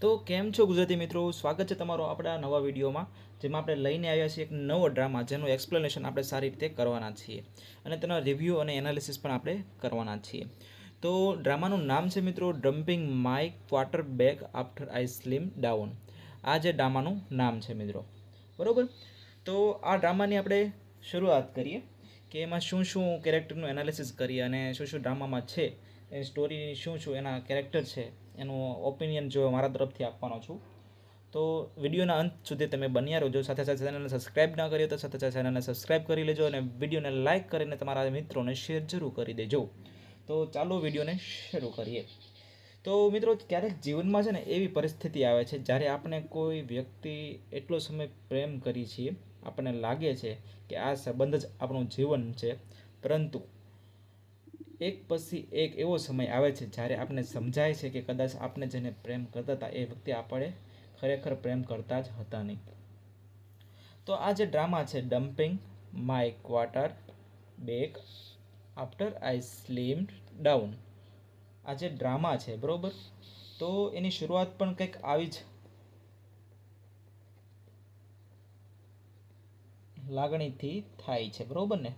તો કેમ છો ગુજરાતી મિત્રો, સ્વાગત છે તમારો આપણા નવા વિડીયોમાં, જેમાં આપણે લઈને આવ્યા છીએ એક નવો ડ્રામા જેનું એક્સપ્લેનેશન આપણે સારી રીતે કરવાના છીએ અને તેના રિવ્યૂ અને એનાલિસિસ પણ આપણે કરવાના છીએ. તો ડ્રામાનું નામ છે મિત્રો dumping my quarterback after I slim down. આ જે ડ્રામાનું નામ છે મિત્રો, બરાબર. તો આ ડ્રામાની આપણે શરૂઆત કરીએ કે એમાં શું શું કેરેક્ટરનું એનાલિસિસ કરીએ અને શું શું ડ્રામામાં છે, એ સ્ટોરી શું શું એના કેરેક્ટર છે એનું ઓપિનિયન જો મારા તરફથી આપવાનો છું. તો વિડીયોના અંત સુધી તમે બન્યા રહેજો. સાથે સાથે ચેનલને સબસ્ક્રાઈબ ના કરીએ તો સાથે સાથે ચેનલને સબસ્ક્રાઈબ કરી લેજો અને વિડીયોને લાઇક કરીને તમારા મિત્રોને શેર જરૂર કરી દેજો. તો ચાલો વિડીયોને શરૂ કરીએ. તો મિત્રો, ક્યારેક જીવનમાં છે ને એવી પરિસ્થિતિ આવે છે જ્યારે આપણે કોઈ વ્યક્તિ એટલો સમય પ્રેમ કરીએ છીએ, આપણને લાગે છે કે આ સંબંધ જ આપણું જીવન છે, પરંતુ એક પછી એક એવો સમય આવે છે જ્યારે આપણે સમજાય છે કે કદાચ આપણે જેને પ્રેમ કરતા હતા એ વ્યક્તિ આપણે ખરેખર પ્રેમ કરતા જ હતા નહીં. તો આ જે ડ્રામા છે dumping my quarterback after I slimmed down, આ જે ડ્રામા છે બરાબર, તો એની શરૂઆત પણ કંઈક આવી જ લાગણીથી થાય છે, બરાબર ને?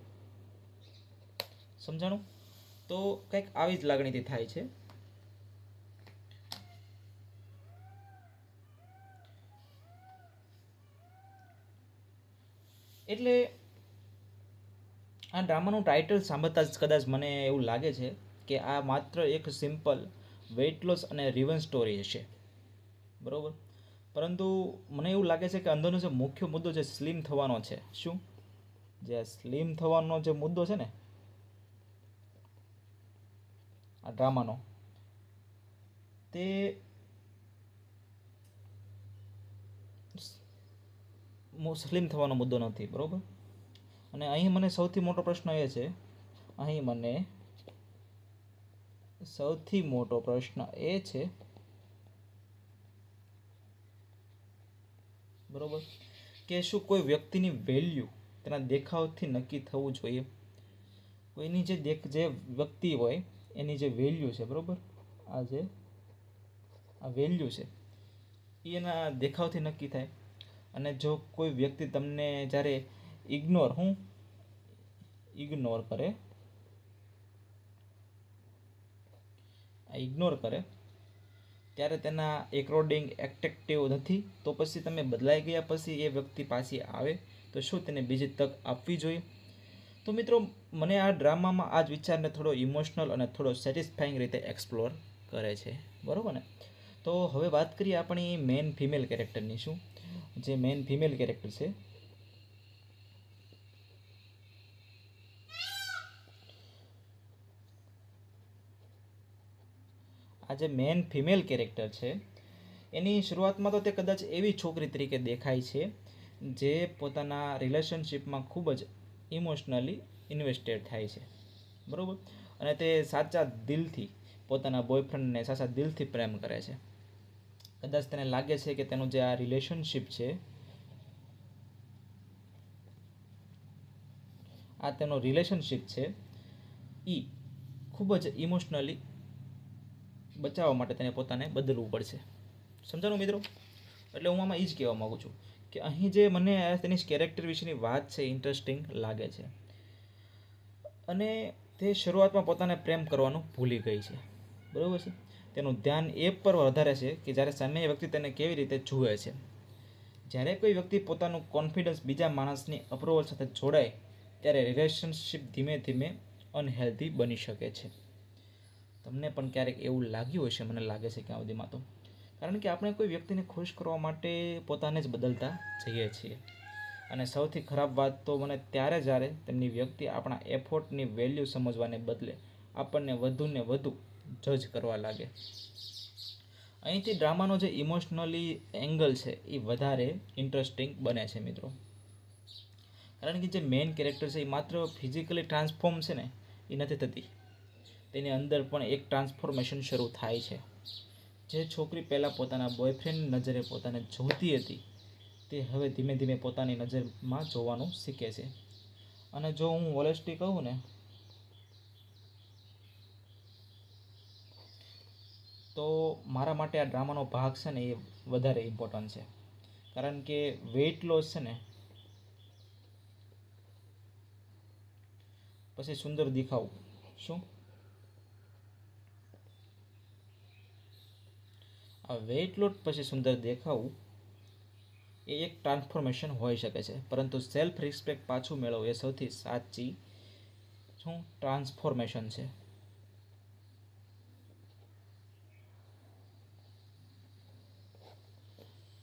સમજાણું? તો કંઈક આવી જ લાગણીથી થાય છે. એટલે આ ડ્રામાનું ટાઇટલ સાંભળતા જ કદાચ મને એવું લાગે છે કે આ માત્ર એક સિમ્પલ વેઇટ લોસ અને રિવન સ્ટોરી હશે, બરાબર. પરંતુ મને એવું લાગે છે કે અંદરનો જે મુખ્ય મુદ્દો જે સ્લિમ થવાનો છે, શું જે સ્લિમ થવાનો જે મુદ્દો છે ને આ ડ્રામાનો, તે સ્લિમ થવાનો મુદ્દો નથી, બરાબર. અને અહીં મને સૌથી મોટો પ્રશ્ન એ છે, બરાબર, કે શું કોઈ વ્યક્તિની વેલ્યુ તેના દેખાવથી નક્કી થવું જોઈએ? કોઈની જે વ્યક્તિ હોય એની જે વેલ્યુ છે, બરાબર, આ વેલ્યુ છે એ એના દેખાવથી નક્કી થાય. અને જો કોઈ વ્યક્તિ તમને જ્યારે ઇગ્નોર કરે ત્યારે તેના એકોર્ડિંગ એટ્રેક્ટિવ નથી, તો પછી તમે બદલાઈ ગયા પછી એ વ્યક્તિ પાછી આવે તો શું તેને બીજી તક આપવી જોઈએ? તો મિત્રો, મને આ ડ્રામામાં આ જ વિચારને થોડો ઇમોશનલ અને થોડો સેટિસ્ફાઈંગ રીતે એક્સપ્લોર કરે છે, બરાબર ને? તો હવે વાત કરીએ આપણી મેન ફિમેલ કેરેક્ટરની. શું જે મેન ફિમેલ કેરેક્ટર છે, આ જે મેન ફિમેલ કેરેક્ટર છે એની શરૂઆતમાં તો તે કદાચ એવી છોકરી તરીકે દેખાય છે જે પોતાના રિલેશનશિપમાં ખૂબ જ ઇમોશનલી ઇન્વેસ્ટેડ થાય છે, બરાબર. અને તે સાચા દિલથી પોતાના બોયફ્રેન્ડને સાચા દિલથી પ્રેમ કરે છે. કદાચ તેને લાગે છે કે તેનું જે આ રિલેશનશિપ છે, એ ખૂબ જ ઇમોશનલી બચાવવા માટે તેને પોતાને બદલવું પડશે. સમજાણું મિત્રો? એટલે હું આમાં એ જ કહેવા માગું છું કે અહીં જે મને તેની કેરેક્ટર વિશેની વાત છે ઇન્ટરેસ્ટિંગ લાગે છે. અને તે શરૂઆતમાં પોતાને પ્રેમ કરવાનું ભૂલી ગઈ છે, બરાબર છે. તેનું ધ્યાન એ પર વધારે છે કે જ્યારે સામે વ્યક્તિ તેને કેવી રીતે જુએ છે. જ્યારે કોઈ વ્યક્તિ પોતાનું કોન્ફિડન્સ બીજા માણસની અપ્રુવલ સાથે જોડાય ત્યારે રિલેશનશિપ ધીમે ધીમે અનહેલ્ધી બની શકે છે. તમને પણ ક્યારેક એવું લાગ્યું હશે, મને લાગે છે ક્યાં સુધીમાં તો. કારણ કે આપણે કોઈ વ્યક્તિને ખુશ કરવા માટે પોતાને જ બદલતા જઈએ છીએ. અને સૌથી ખરાબ વાત તો મને ત્યારે જ્યારે તેમની વ્યક્તિ આપણા એફોર્ટની વેલ્યુ સમજવાને બદલે આપણને વધુને વધુ જજ કરવા લાગે. અહીંથી ડ્રામાનો જે ઇમોશનલી એંગલ છે એ વધારે ઇન્ટરેસ્ટિંગ બને છે મિત્રો. કારણ કે જે મેઇન કેરેક્ટર છે એ માત્ર ફિઝિકલી ટ્રાન્સફોર્મ છે ને એ નથી થતી, તેની અંદર પણ એક ટ્રાન્સફોર્મેશન શરૂ થાય છે. જે છોકરી પહેલાં પોતાના બોયફ્રેન્ડની નજરે પોતાને જોતી હતી તે હવે ધીમે ધીમે પોતાની નજરમાં જોવાનું શીખે છે. અને જો હું ઓનેસ્ટલી કહું ને તો મારા માટે આ ડ્રામાનો ભાગ છે ને એ વધારે ઇમ્પોર્ટન્ટ છે, કારણ કે વેઇટ લોસ છે ને પછી સુંદર દેખાવું, શું આ વેઇટ લોસ પછી સુંદર દેખાવું એ એક ટ્રાન્સફોર્મેશન હોઈ શકે છે, પરંતુ સેલ્ફ રિસ્પેક્ટ પાછું મેળવવું એ સૌથી સાચી શું ટ્રાન્સફોર્મેશન છે.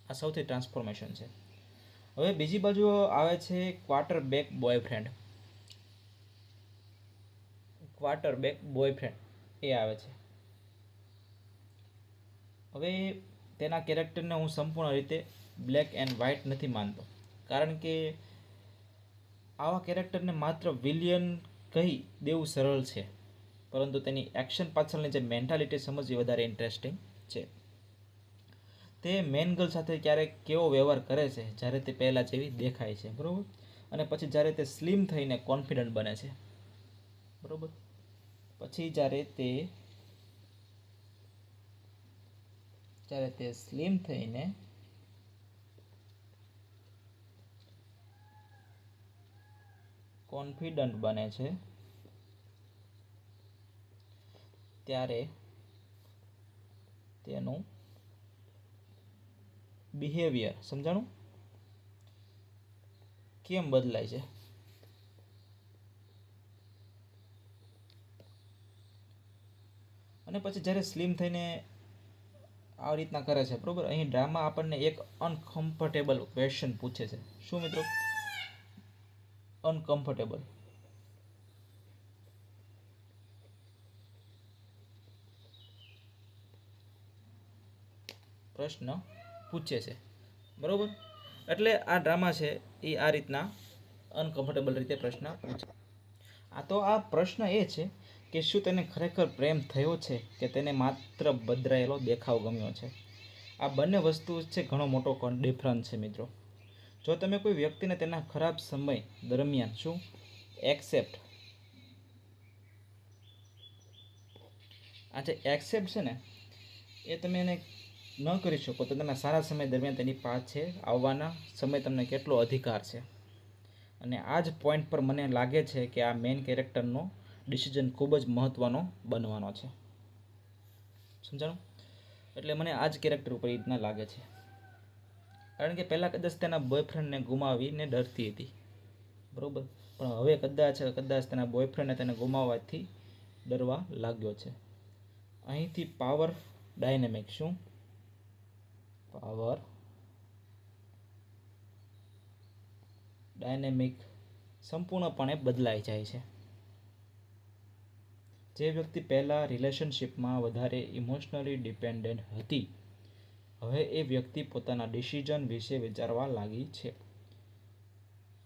આ સૌથી ટ્રાન્સફોર્મેશન છે. હવે બીજી બાજુ આવે છે quarterback boyfriend. Quarterback boyfriend એ આવે છે. હવે તેના કેરેક્ટરને હું સંપૂર્ણ રીતે બ્લેક એન્ડ વ્હાઇટ નથી માનતો, કારણ કે આવા કેરેક્ટરને માત્ર વિલિયન કહી દેવું સરળ છે, પરંતુ તેની એક્શન પાછળની જે મેન્ટાલિટી સમજવી વધારે ઇન્ટરેસ્ટિંગ છે. તે મેન ગર્લ સાથે ક્યારેક કેવો વ્યવહાર કરે છે જ્યારે તે પહેલાં જેવી દેખાય છે, બરાબર, અને પછી જ્યારે તે સ્લિમ થઈને કોન્ફિડન્ટ બને છે, બરાબર, પછી જ્યારે તે સ્લિમ થઈને કોન્ફિડન્ટ બને છે ત્યારે તેનું બિહેવિયર સમજાણું કેમ બદલાય છે. અને પછી જ્યારે સ્લિમ થઈને આ રીતના કરે છે, બરોબર, અહીં ડ્રામા આપણને એક અનકમ્ફર્ટેબલ ક્વેશ્ચન પૂછે છે. શું મિત્રો? અનકમ્ફર્ટેબલ પ્રશ્ન પૂછે છે, બરોબર. એટલે આ ડ્રામા છે એ આ રીતના અનકમ્ફર્ટેબલ રીતે પ્રશ્ન પૂછે. તો આ પ્રશ્ન એ છે કે શું તેને ખરેખર પ્રેમ થયો છે કે તેને માત્ર બદલાયેલો દેખાવ ગમ્યો છે. આ બંને વસ્તુ છે ઘણો મોટો ડિફરન્સ છે મિત્રો. જો તમે કોઈ વ્યક્તિને તેના ખરાબ સમય દરમિયાન શું એક્સેપ્ટ આ જે એક્સેપ્ટ છે ને એ તમે એને ન કરી શકો, તો તમે સારા સમય દરમિયાન તેની પાછે આવવાના સમય તમને કેટલો અધિકાર છે. અને આ જ પોઈન્ટ પર મને લાગે છે કે આ મેઇન કેરેક્ટરનો ડિસિઝન ખૂબ જ મહત્ત્વનો બનવાનો છે. સમજાણું? એટલે મને આ જ કેરેક્ટર ઉપર એ રીતના લાગે છે, કારણ કે પહેલાં કદાચ તેના બોયફ્રેન્ડને ગુમાવીને ડરતી હતી, બરાબર, પણ હવે કદાચ તેના બોયફ્રેન્ડને તેને ગુમાવવાથી ડરવા લાગ્યો છે. અહીંથી પાવર ડાયનેમિક શું પાવર ડાયનેમિક સંપૂર્ણપણે બદલાઈ જાય છે. જે વ્યક્તિ પહેલાં રિલેશનશિપમાં વધારે ઇમોશનલી ડિપેન્ડન્ટ હતી, હવે એ વ્યક્તિ પોતાના ડિસિઝન વિશે વિચારવા લાગી છે.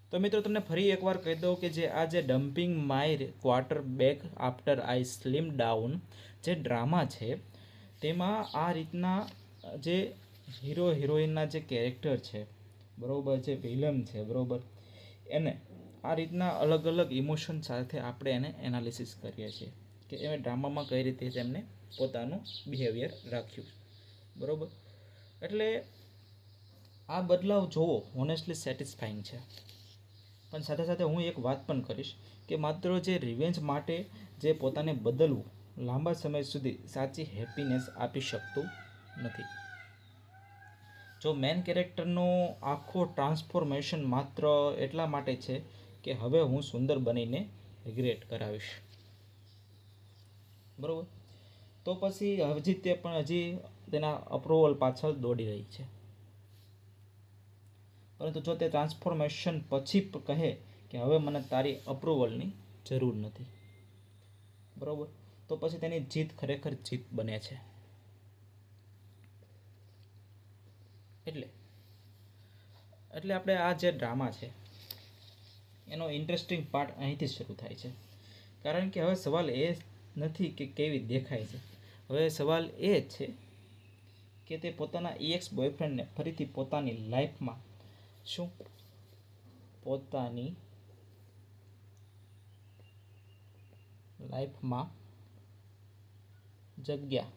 તો મિત્રો તમને ફરી એકવાર કહી દઉં કે જે આ જે dumping my quarterback after I slim down જે ડ્રામા છે, તેમાં આ રીતના જે હીરો હિરોઈનના જે કેરેક્ટર છે, બરાબર, જે વિલન છે, બરાબર, એને આ રીતના અલગ અલગ ઇમોશન સાથે આપણે એને એનાલિસિસ કરીએ છીએ કે એ ડ્રામામાં કઈ રીતે તેમને પોતાનું બિહેવિયર રાખ્યું, બરાબર. એટલે આ બદલાવ જોવો હોનેસ્ટલી સેટિસ્ફાઈંગ છે. પણ સાથે સાથે હું એક વાત પણ કરીશ કે માત્ર જે રિવેન્જ માટે જે પોતાને બદલવું લાંબા સમય સુધી સાચી હેપીનેસ આપી શકતું નથી. જો મેન કેરેક્ટરનો આખો ટ્રાન્સફોર્મેશન માત્ર એટલા માટે છે કે હવે હું સુંદર બનીને રિગ્રેટ કરાવીશ, બરાબર, તો પછી હજી તેના અપ્રુવલ પાછળ દોડી રહી છે. પરંતુ જો તે ટ્રાન્સફોર્મેશન પછી કહે કે હવે મને તારી અપ્રુવલની જરૂર નથી, બરાબર, તો પછી તેની જીત ખરેખર જીત બને છે. એટલે આપણે આ જે ડ્રામા છે એનો ઇન્ટરેસ્ટિંગ પાર્ટ અહીંથી શરૂ થાય છે, કારણ કે હવે સવાલ એ નથી કે કેવી દેખાય છે, હવે સવાલ એ છે કે તે પોતાના એક્સ બોયફ્રેન્ડને ફરીથી પોતાની લાઈફમાં શું પોતાની લાઈફમાં જગ્યા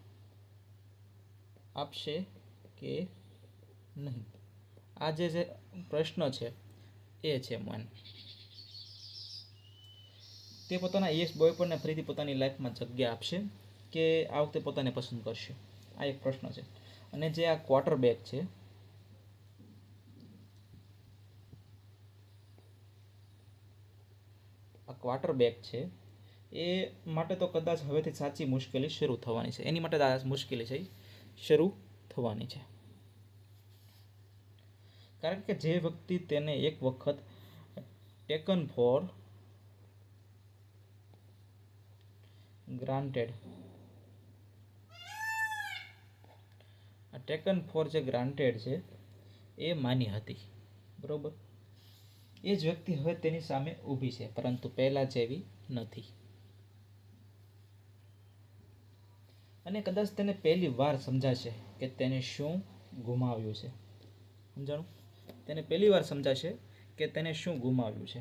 આપશે કે નહીં? આ જે પ્રશ્ન છે એ છે મન. તે પોતાના યસ બોયફ્રેન્ડને ફરીથી પોતાની લાઈફમાં જગ્યા આપશે કે આ વખતે પોતાને પસંદ કરશે? આ એક પ્રશ્ન છે. અને જે આ ક્વાર્ટરબેક છે, આ ક્વાર્ટરબેક છે એ માટે તો કદાચ હવેથી સાચી મુશ્કેલી શરૂ થવાની છે. એની માટે આ મુશ્કેલી છે શરૂ થવાની છે. કારણ કે જે વ્યક્તિ તેને એક વખત ટેકન ફોર ગ્રાન્ટેડ, આ ટેકન ફોર જે ગ્રાન્ટેડ છે એ માની હતી, બરોબર, એ જ વ્યક્તિ હવે તેની સામે ઊભી છે, પરંતુ પહેલા જેવી નથી. અને કદાચ તેને પહેલી વાર સમજાશે કે તેને શું ગુમાવ્યું છે. સમજાણું? તેને પહેલી વાર સમજાશે કે તેને શું ગુમાવ્યું છે.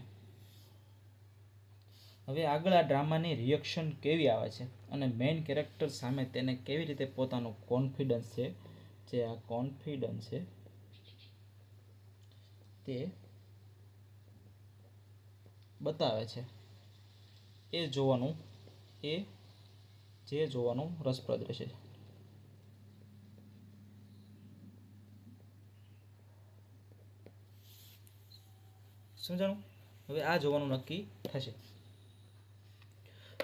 હવે આગળ આ ડ્રામાની રિએક્શન કેવી આવે છે અને મેઇન કેરેક્ટર સામે તેને કેવી રીતે પોતાનું કોન્ફિડન્સ છે, જે આ કોન્ફિડન્સ છે તે બતાવે છે, એ જોવાનું રસપ્રદ રહેશે. સમજાણું? હવે આ જોવાનું નક્કી થશે.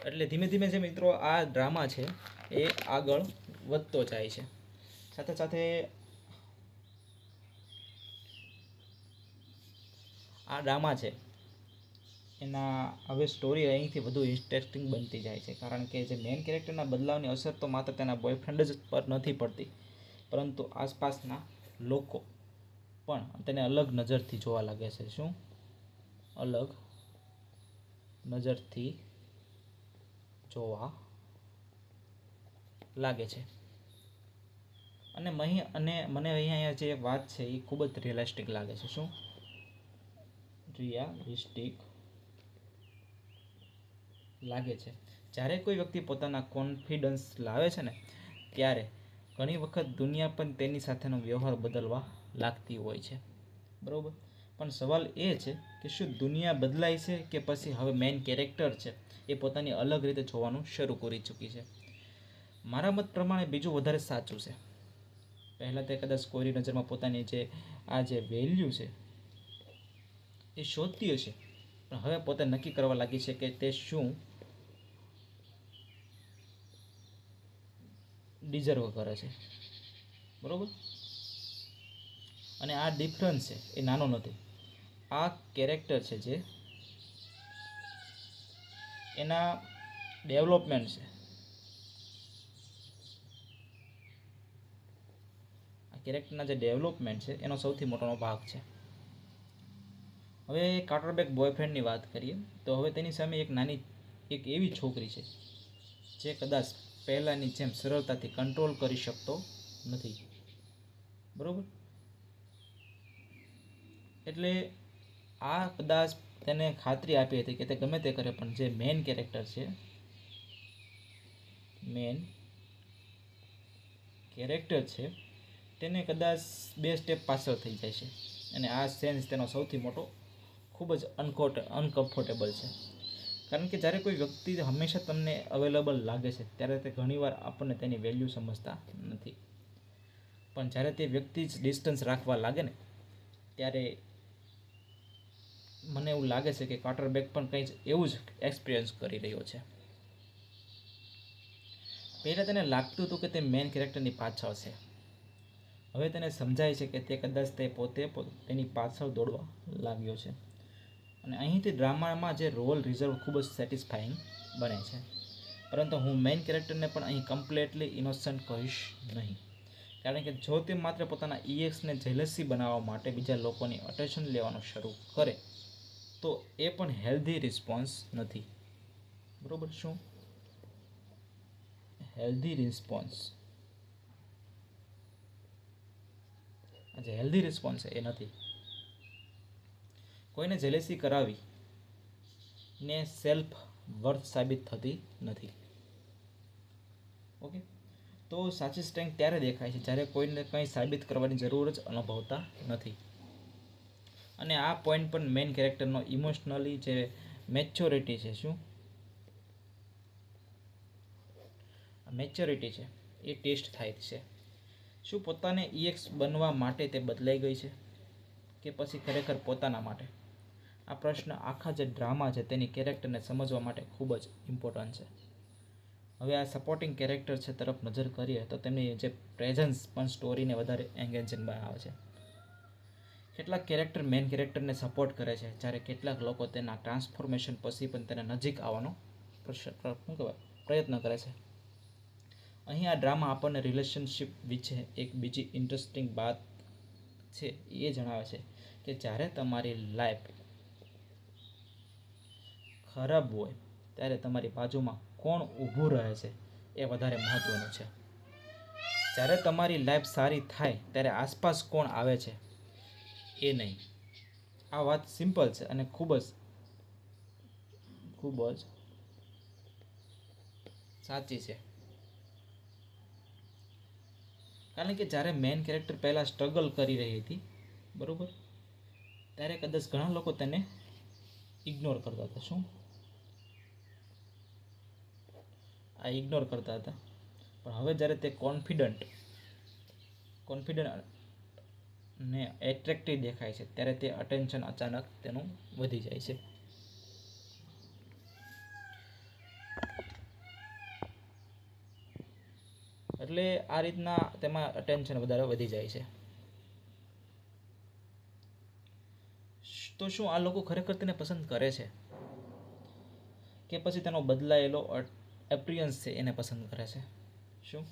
એટલે ધીમે ધીમે જે મિત્રો આ ડ્રામા છે એ આગળ વધતો જાય છે. સાથે સાથે આ ડ્રામા છે એના હવે સ્ટોરી અહીંથી વધુ ઇન્ટરેસ્ટિંગ બનતી જાય છે. કારણ કે જે મેઇન કેરેક્ટરના બદલાવની અસર તો માત્ર તેના બોયફ્રેન્ડ જ પર નથી પડતી, પરંતુ આસપાસના લોકો પણ તેને અલગ નજરથી જોવા લાગે છે. શું? અલગ નજરથી જોવા લાગે છે. અને મને અહીંયા જે વાત છે એ ખૂબ જ રિયલિસ્ટિક લાગે છે. શું? રિયલિસ્ટિક લાગે છે. જ્યારે કોઈ વ્યક્તિ પોતાના કોન્ફિડન્સ લાવે છે ને, ત્યારે ઘણી વખત દુનિયા પણ તેની સાથેનો વ્યવહાર બદલવા લાગતી હોય છે, બરાબર. પણ સવાલ એ છે કે શું દુનિયા બદલાય છે કે પછી હવે મેઇન કેરેક્ટર છે એ પોતાની અલગ રીતે જોવાનું શરૂ કરી ચૂકી છે? મારા મત પ્રમાણે બીજું વધારે સાચું છે. પહેલાં તે કદાચ કોઈની નજરમાં પોતાની જે વેલ્યુ છે એ શોધતી હશે, પણ હવે પોતે નક્કી કરવા લાગી છે કે તે શું ડિઝર્વ કરે છે, બરોબર. અને આ ડિફરન્સ છે એ નાનો નથી. આ કેરેક્ટર છે જે એના ડેવલપમેન્ટ છે, આ કેરેક્ટરના જે ડેવલપમેન્ટ છે એનો સૌથી મોટો ભાગ છે. હવે ક્વાર્ટરબેક બોયફ્રેન્ડની વાત કરીએ તો હવે તેની સામે એક એવી છોકરી છે જે કદાચ પહેલાંની જેમ સરળતાથી કંટ્રોલ કરી શકતો નથી, બરાબર. એટલે આ કદાચ તેને ખાતરી આપી હતી કે તે ગમે તે કરે, પણ જે મેઇન કેરેક્ટર છે, તેને કદાચ 2 સ્ટેપ પાછળ થઈ જાય છે. અને આ સેન્સ તેનો સૌથી મોટો ખૂબ જ અનકમ્ફર્ટેબલ છે. કારણ કે જ્યારે કોઈ વ્યક્તિ હંમેશા તમને અવેલેબલ લાગે છે ત્યારે તે ઘણીવાર આપણને તેની વેલ્યુ સમજતા નથી. પણ જ્યારે તે વ્યક્તિ જ ડિસ્ટન્સ રાખવા લાગે ને, ત્યારે મને એવું લાગે છે કે ક્વાર્ટરબેક પણ કંઈ જ એવું જ એક્સપિરિયન્સ કરી રહ્યો છે. પહેલાં તેને લાગતું હતું કે તે મેઇન કેરેક્ટરની પાછળ છે. હવે તેને સમજાય છે કે તે કદાચ તે પોતે તેની પાછળ દોડવા લાગ્યો છે. અને અહીંથી ડ્રામામાં જે રોલ રિઝર્વ ખૂબ જ સેટિસ્ફાઈંગ બને છે. પરંતુ હું મેઇન કેરેક્ટરને પણ અહીં કમ્પ્લીટલી ઇનોસન્ટ કહીશ નહીં. કારણ કે જો તે માત્ર પોતાના EXને જેલસી બનાવવા માટે બીજા લોકોની અટેન્શન લેવાનું શરૂ કરે તો એ પણ હેલ્ધી રિસ્પોન્સ નથી, બરોબર. શું? Healthy response. જે હેલ્ધી રિસ્પોન્સ છે એ નથી. કોઈને જેલેસી કરાવી ને સેલ્ફ વર્થ સાબિત થતી નથી. ઓકે, તો સાચી સ્ટ્રેન્થ ત્યારે દેખાય છે જ્યારે કોઈને કંઈ સાબિત કરવાની જરૂર જ અનુભવતા નથી. અને આ પોઈન્ટ પણ મેઇન કેરેક્ટરનો ઇમોશનલી જે મેચ્યોરિટી છે, શું મેચ્યોરિટી છે એ ટેસ્ટ થાય છે. શું પોતાને EX બનવા માટે તે બદલાઈ ગઈ છે કે પછી ખરેખર પોતાના માટે? આ પ્રશ્ન આખા જે ડ્રામા છે તેની કેરેક્ટરને સમજવા માટે ખૂબ જ ઇમ્પોર્ટન્ટ છે. હવે આ સપોર્ટિંગ કેરેક્ટર છે તરફ નજર કરીએ તો તેમની જે પ્રેઝન્સ પણ સ્ટોરીને વધારે એન્ગેજિંગ બનાવે છે. કેટલાક કેરેક્ટર મેઇન કેરેક્ટરને સપોર્ટ કરે છે, જ્યારે કેટલાક લોકો તેના ટ્રાન્સફોર્મેશન પછી પણ તેને નજીક આવવાનો પ્રયત્ન કરે છે. અહીં આ ડ્રામા આપણને રિલેશનશિપ વિશે એક બીજી ઇન્ટરેસ્ટિંગ વાત છે એ જણાવે છે કે જ્યારે તમારી લાઈફ ખરાબ હોય ત્યારે તમારી બાજુમાં કોણ ઊભું રહે છે એ વધારે મહત્ત્વનું છે. જ્યારે તમારી લાઈફ સારી થાય ત્યારે આસપાસ કોણ આવે છે એ નહીં. આ વાત સિમ્પલ છે અને ખૂબ જ સાચી છે. કારણ કે જ્યારે મેઇન કેરેક્ટર પહેલાં સ્ટ્રગલ કરી રહી હતી, બરાબર, ત્યારે કદાચ ઘણા લોકો તેને ઇગ્નોર કરતા હતા. શું આ ઇગ્નોર કરતા હતા? પણ હવે જ્યારે તે કોન્ફિડન્ટ ને એટ્રેક્ટિવ દેખાય છે ત્યારે તે અટેન્શન અચાનક તેનું વધી જાય છે. એટલે આ રીતના તેમાં અટેન્શન વધારે વધી જાય છે. તો શું આ લોકો ખરેખર તેને પસંદ કરે છે કે પછી તેનો બદલાયેલો એપિયરન્સ છે એને પસંદ કરે છે? શું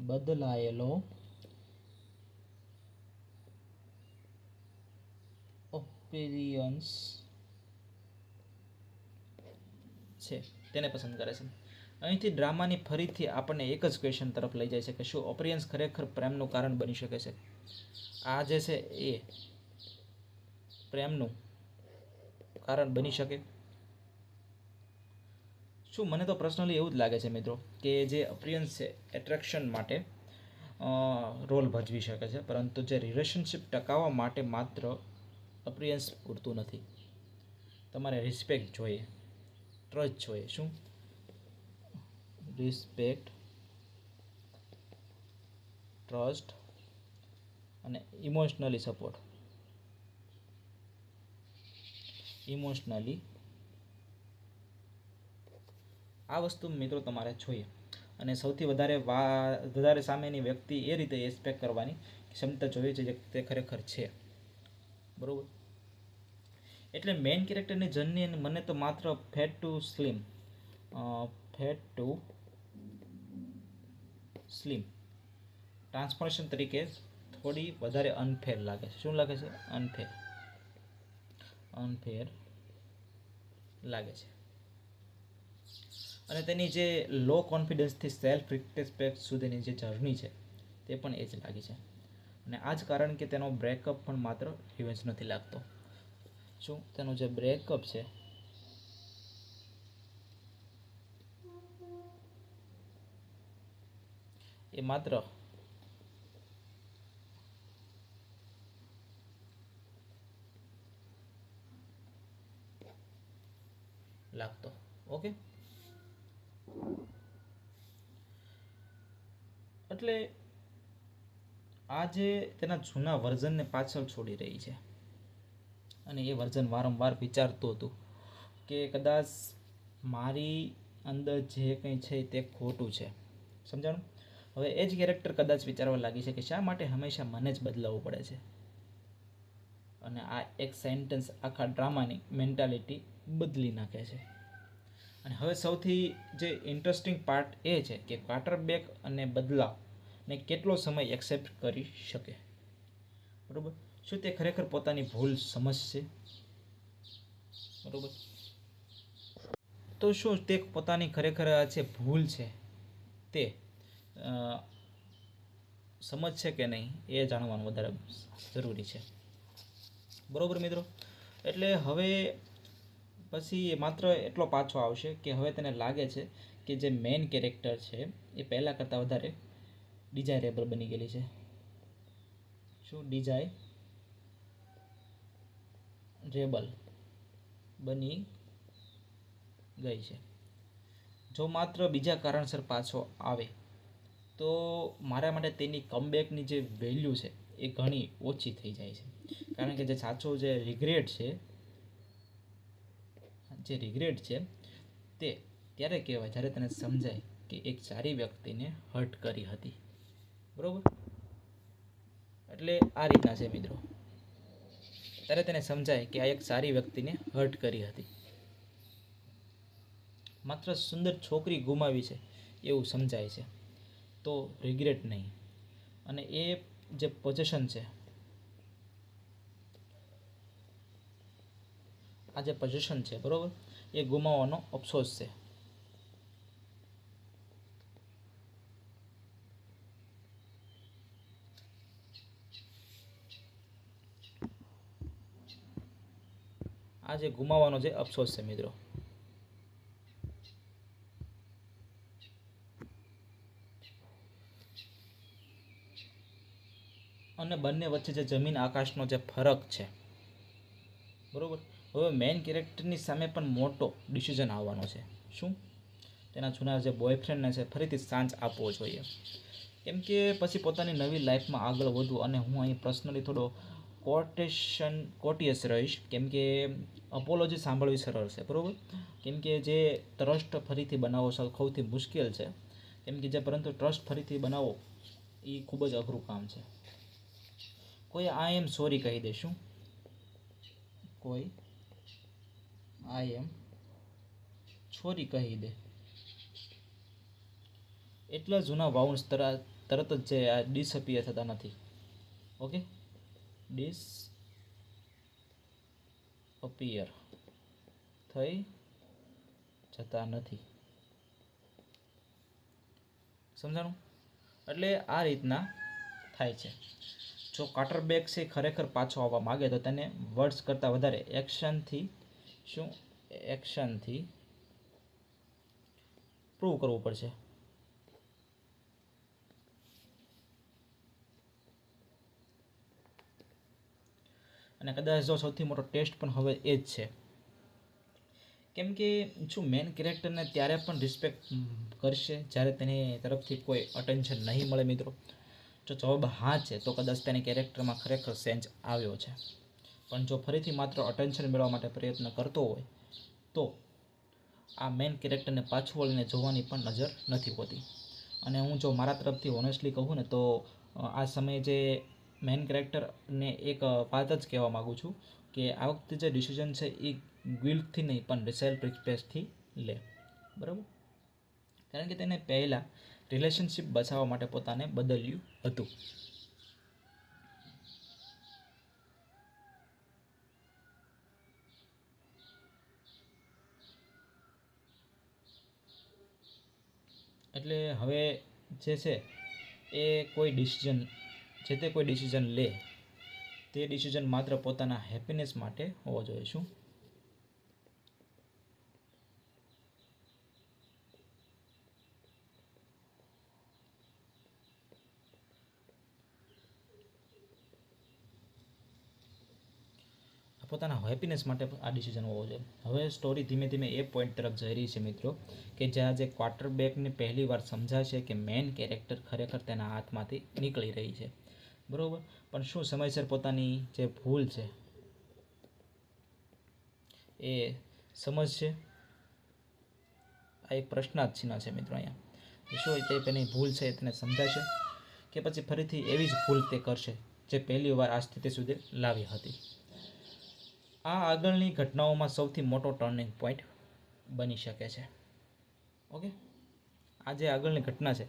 બદલાયેલો અપિયરન્સ છે તેને પસંદ કરે છે? અહીંથી ડ્રામાની ફરીથી આપણને એક જ ક્વેશ્ચન તરફ લઈ જાય છે કે શું અપિયરન્સ ખરેખર પ્રેમનું કારણ બની શકે છે? આ જે છે એ પ્રેમનું કારણ બની શકે? શું મને તો પર્સનલી એવું જ લાગે છે મિત્રો કે જે અપિયરન્સ છે એટ્રેક્શન માટે રોલ ભજવી શકે છે, પરંતુ જે રિલેશનશિપ ટકાવવા માટે માત્ર અપિયરન્સ પૂરતું નથી. તમારે રિસ્પેક્ટ જોઈએ, ટ્રસ્ટ જોઈએ. શું રિસ્પેક્ટ, ટ્રસ્ટ અને ઇમોશનલી સપોર્ટ. આ વસ્તુ મિત્રો તમારે જોઈએ. અને સૌથી વધારે સામેની વ્યક્તિ એ રીતે એક્સપેક્ટ કરવાની ક્ષમતા જોઈએ છે જે તે ખરેખર છે, બરાબર. એટલે મેઇન કેરેક્ટરની જર્ની મને તો માત્ર ફેટ ટુ સ્લિમ ટ્રાન્સફોર્મેશન તરીકે થોડી વધારે અનફેર લાગે છે. શું લાગે છે? અનફેર લાગે છે. અને તેની જે લો કોન્ફિડન્સથી સેલ્ફ રિસ્પેક્ટ સુધીની જે જર્ની છે તે પણ એ જ લાગી છે. અને આ જ કારણ કે તેનો બ્રેકઅપ પણ માત્ર રિવેન્જ નથી લાગતો. શું તેનો જે બ્રેકઅપ છે એ માત્ર લાગતો. ઓકે, એટલે આ જે તેના જૂના વર્ઝનને પાછળ છોડી રહી છે અને એ વર્ઝન વારંવાર વિચારતું હતું કે કદાચ મારી અંદર જે કંઈ છે તે ખોટું છે. સમજાણું? હવે એ જ કેરેક્ટર કદાચ વિચારવા લાગી છે કે શા માટે હંમેશા મને જ બદલાવવું પડે છે. અને આ એક સેન્ટેન્સ આખા ડ્રામાની મેન્ટાલિટી બદલી નાખે છે. અને હવે સૌથી જે ઇન્ટરેસ્ટિંગ પાર્ટ એ છે કે ક્વાર્ટરબેક અને બદલાવને કેટલો સમય એક્સેપ્ટ કરી શકે, બરાબર. શું તે ખરેખર પોતાની ભૂલ સમજશે, બરાબર? તો શું તે પોતાની ખરેખર છે ભૂલ છે તે સમજશે કે નહીં એ જાણવાનું વધારે જરૂરી છે, બરાબર મિત્રો. એટલે હવે પછી માત્ર એટલો પાછો આવશે કે હવે તેને લાગે છે કે જે મેઇન કેરેક્ટર છે એ પહેલાં કરતાં વધારે ડિઝાયરેબલ બની ગયેલી છે. શું ડિઝાયરેબલ બની ગઈ છે. જો માત્ર બીજા કારણસર પાછો આવે તો મારા માટે તેની કમબેકની જે વેલ્યુ છે એ ઘણી ઓછી થઈ જાય છે. કારણ કે જે સાચો જે રિગ્રેટ છે તે ત્યારે કહેવાય જ્યારે તેને સમજાય કે એક સારી વ્યક્તિને હર્ટ કરી હતી. બરોબર? એટલે આ રીતના છે મિત્રો. ત્યારે તેને સમજાય કે આ એક સારી વ્યક્તિને હર્ટ કરી હતી. માત્ર સુંદર છોકરી ગુમાવી છે એવું સમજાય છે, તો રિગ્રેટ નહીં. અને એ જે પોઝેશન છે, આ જે પોઝેશન છે બરોબર, એ ગુમાવવાનો અફસોસ છે. આ જે ગુમાવવાનો જે અફસોસ છે મિત્રો. અને બંને વચ્ચે જે જમીન આકાશનો જે ફરક છે બરોબર. હવે મેઇન કેરેક્ટરની સામે પણ મોટો ડિસિઝન આવવાનો છે. શું? તેના જૂના જે બોયફ્રેન્ડને છે ફરીથી સાંજ આપવો જોઈએ, કેમ કે પછી પોતાની નવી લાઈફમાં આગળ વધવું. અને હું અહીં પર્સનલી થોડો કોટિયસ રહીશ, કેમ કે અપોલોજી સાંભળવી સરળ છે બરાબર, કેમ કે જે ટ્રસ્ટ ફરીથી બનાવવો સૌથી મુશ્કેલ છે, કેમ કે જે પરંતુ ટ્રસ્ટ ફરીથી બનાવવો એ ખૂબ જ અઘરું કામ છે. કોઈ આઈ એમ સોરી કહી દેશું, કોઈ આઈ એમ સોરી કહી દે એટલા જૂના વાઉન્સ તરત જ જે આ ડિસઅપિયર થતા નથી. ઓકે, ડિસઅપિયર થઈ જતા નથી. સમજાણું? એટલે આ રીતના થાય છે. જો ક્વાર્ટરબેક છે ખરેખર પાછો આવવા માગે તો તેને વર્ડ્સ કરતાં વધારે એક્શનથી પ્રૂવ કરવું પડશે. અને કદાચ જો સૌથી મોટો ટેસ્ટ પણ હવે એ જ છે, કેમ કે શું મેઇન કેરેક્ટરને ત્યારે પણ રિસ્પેક્ટ કરશે જ્યારે તેની તરફથી કોઈ અટેન્શન નહીં મળે મિત્રો? જો જવાબ હા છે તો કદાચ તેની કેરેક્ટરમાં ખરેખર ચેન્જ આવ્યો છે. પણ જો ફરીથી માત્ર અટેન્શન મેળવવા માટે પ્રયત્ન કરતો હોય તો આ મેઇન કેરેક્ટરને પાછું વળીને જોવાની પણ નજર નથી હોતી. અને હું જો મારા તરફથી ઓનેસ્ટલી કહું ને તો આ સમયે જે મેઇન કેરેક્ટરને એક વાત જ કહેવા માગું છું કે આ વખતે જે ડિસિઝન છે એ ગિલ્ટથી નહીં પણ સેલ્ફ રિસ્પેક્ટથી લે. બરાબર? કારણ કે તેને પહેલાં રિલેશનશિપ બચાવવા માટે પોતાને બદલ્યું હતું. એટલે હવે જે છે એ કોઈ ડિસિઝન લે તે ડિસિઝન માત્ર પોતાના હેપીનેસ માટે હોવો જોઈએ. શું? પોતાના હેપીનેસ માટે આ ડિસિઝન હોવો જોઈએ. હવે સ્ટોરી ધીમે ધીમે એ પોઈન્ટ તરફ જઈ રહી છે મિત્રો કે જ્યાં જે ક્વાર્ટરબેકને પહેલી વાર સમજાશે કે મેઇન કેરેક્ટર ખરેખર તેના હાથમાંથી નીકળી રહી છે. બરાબર? પણ શું સમયસર પોતાની જે ભૂલ છે એ સમજશે? આ એક પ્રશ્નાર્થ ચિહ્ન છે મિત્રો અહીંયા. શું તે તેની ભૂલ છે તેને સમજાશે કે પછી ફરીથી એવી જ ભૂલ તે કરશે જે પહેલી વાર આ સ્થિતિ સુધી લાવી હતી? આ આગળની ઘટનાઓમાં સૌથી મોટો ટર્નિંગ પોઈન્ટ બની શકે છે. ઓકે, આ જે આગળની ઘટના છે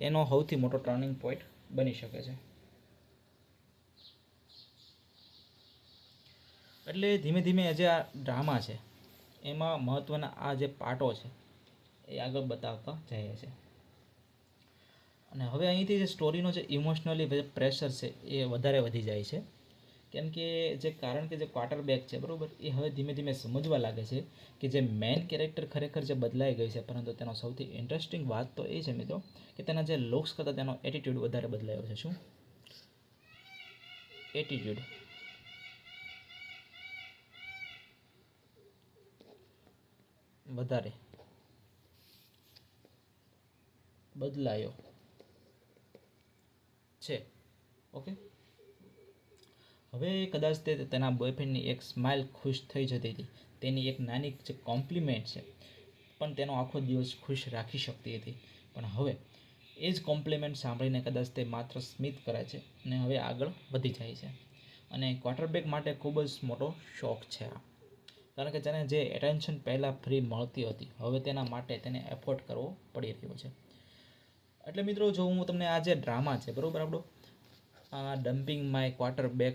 એનો સૌથી મોટો ટર્નિંગ પોઈન્ટ બની શકે છે. એટલે ધીમે ધીમે જે આ ડ્રામા છે એમાં મહત્ત્વના આ જે પાર્ટો છે એ આગળ બતાવતા જાય છે. અને હવે અહીંથી જે સ્ટોરીનો જે ઇમોશનલી પ્રેશર છે એ વધારે વધી જાય છે, કેમ કે કારણ કે જે ક્વાર્ટરબેક છે બરાબર, એ હવે ધીમે ધીમે સમજવા લાગે છે કે જે મેઇન કેરેક્ટર ખરેખર જે બદલાઈ ગઈ છે, પરંતુ તેનો સૌથી ઇન્ટરેસ્ટિંગ વાત તો એ છે મિત્રો કે તેના જે લુક્સ કરતાં તેનો એટીટ્યૂડ વધારે બદલાયો છે. શું એટીટ્યૂડ વધારે બદલાયો છે. ઓકે, હવે કદાચ તે તેના બોયફ્રેન્ડની એક સ્માઇલ ખુશ થઈ જતી હતી, તેની એક નાની જે કોમ્પ્લિમેન્ટ છે પણ તેનો આખો દિવસ ખુશ રાખી શકતી હતી. પણ હવે એ જ કોમ્પ્લિમેન્ટ સાંભળીને કદાચ તે માત્ર સ્મિત કરે છે અને હવે આગળ વધી જાય છે. અને ક્વાર્ટરબેક માટે ખૂબ જ મોટો શોખ છે આ, કારણ કે તેને જે એટેન્શન પહેલાં ફ્રી મળતી હતી, હવે તેના માટે તેને એફોર્ડ કરવો પડી રહ્યો છે. એટલે મિત્રો, જો હું તમને આ જે ડ્રામા છે બરાબર આપણો, dumping my quarterback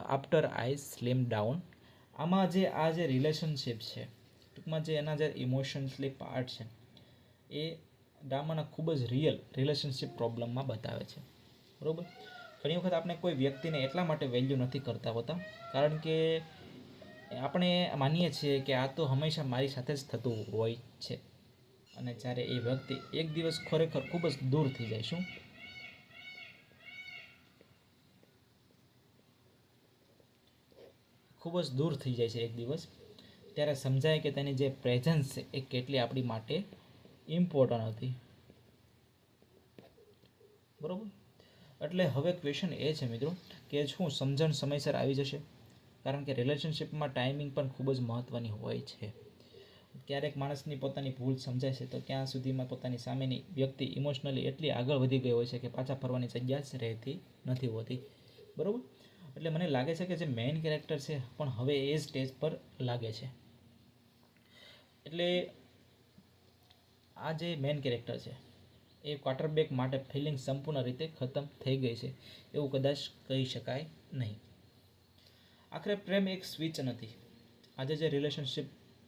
after I slim down, આમાં જે રિલેશનશિપ છે, ટૂંકમાં જે એના જે ઇમોશનલી પાર્ટ છે, એ ડ્રામાના ખૂબ જ રિયલ રિલેશનશિપ પ્રોબ્લેમમાં બતાવે છે. બરાબર, ઘણી વખત આપણે કોઈ વ્યક્તિને એટલા માટે વેલ્યુ નથી કરતા હોતા કારણ કે આપણે માનીએ છીએ કે આ તો હંમેશા મારી સાથે જ થતું હોય છે. અને જ્યારે એ વ્યક્તિ એક દિવસ ખરેખર ખૂબ જ દૂર થઈ જાય, શું ખૂબ જ દૂર થઈ જાય છે એક દિવસ, ત્યારે સમજાય કે તેની જે પ્રેઝન્સ છે એ કેટલી આપણી માટે ઇમ્પોર્ટન્ટ હતી. બરાબર, એટલે હવે ક્વેશ્ચન એ છે મિત્રો કે શું સમજણ સમયસર આવી જશે? કારણ કે રિલેશનશિપમાં ટાઈમિંગ પણ ખૂબ જ મહત્ત્વની હોય છે. ક્યારેક માણસની પોતાની ભૂલ સમજાય છે તો ક્યાં સુધીમાં પોતાની સામેની વ્યક્તિ ઇમોશનલી એટલી આગળ વધી ગઈ હોય છે કે પાછા ફરવાની જગ્યા જ રહેતી નથી હોતી. બરાબર, એટલે મને લાગે છે કે જે મેઇન કેરેક્ટર છે પણ હવે એ સ્ટેજ પર લાગે છે. એટલે આ જે મેઇન કેરેક્ટર છે એ ક્વાર્ટરબેક માટે ફિલિંગ સંપૂર્ણ રીતે ખતમ થઈ ગઈ છે એવું કદાચ કહી શકાય નહીં. આખરે પ્રેમ એક સ્વિચ નથી. આજે જે રિલેશનશિપ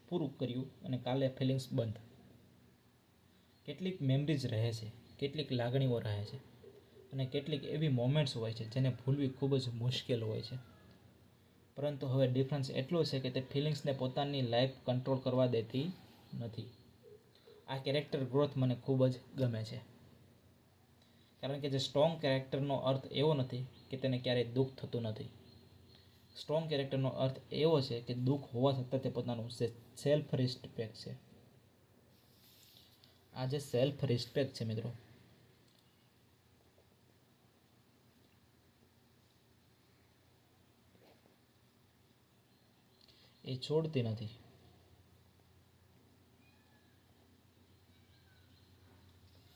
પૂરું કર્યું અને કાલે ફિલિંગ્સ બંધ. કેટલીક મેમરીઝ રહે છે, કેટલીક લાગણીઓ રહે છે અને કેટલીક એવી મોમેન્ટ્સ હોય છે જેને ભૂલવી ખૂબ જ મુશ્કેલ હોય છે. પરંતુ હવે ડિફરન્સ એટલો છે કે તે ફિલિંગ્સને પોતાની લાઈફ કંટ્રોલ કરવા દેતી નથી. આ કેરેક્ટર ગ્રોથ મને ખૂબ જ ગમે છે, કારણ કે જે સ્ટ્રોંગ કેરેક્ટરનો અર્થ એવો નથી કે તેને ક્યારેય દુઃખ થતું નથી. સ્ટ્રોંગ કેરેક્ટરનો અર્થ એવો છે કે દુઃખ હોવા છતાં તે પોતાનું સેલ્ફ રિસ્પેક્ટ છે. આ જે સેલ્ફ રિસ્પેક્ટ છે મિત્રો, એ છોડતી નથી.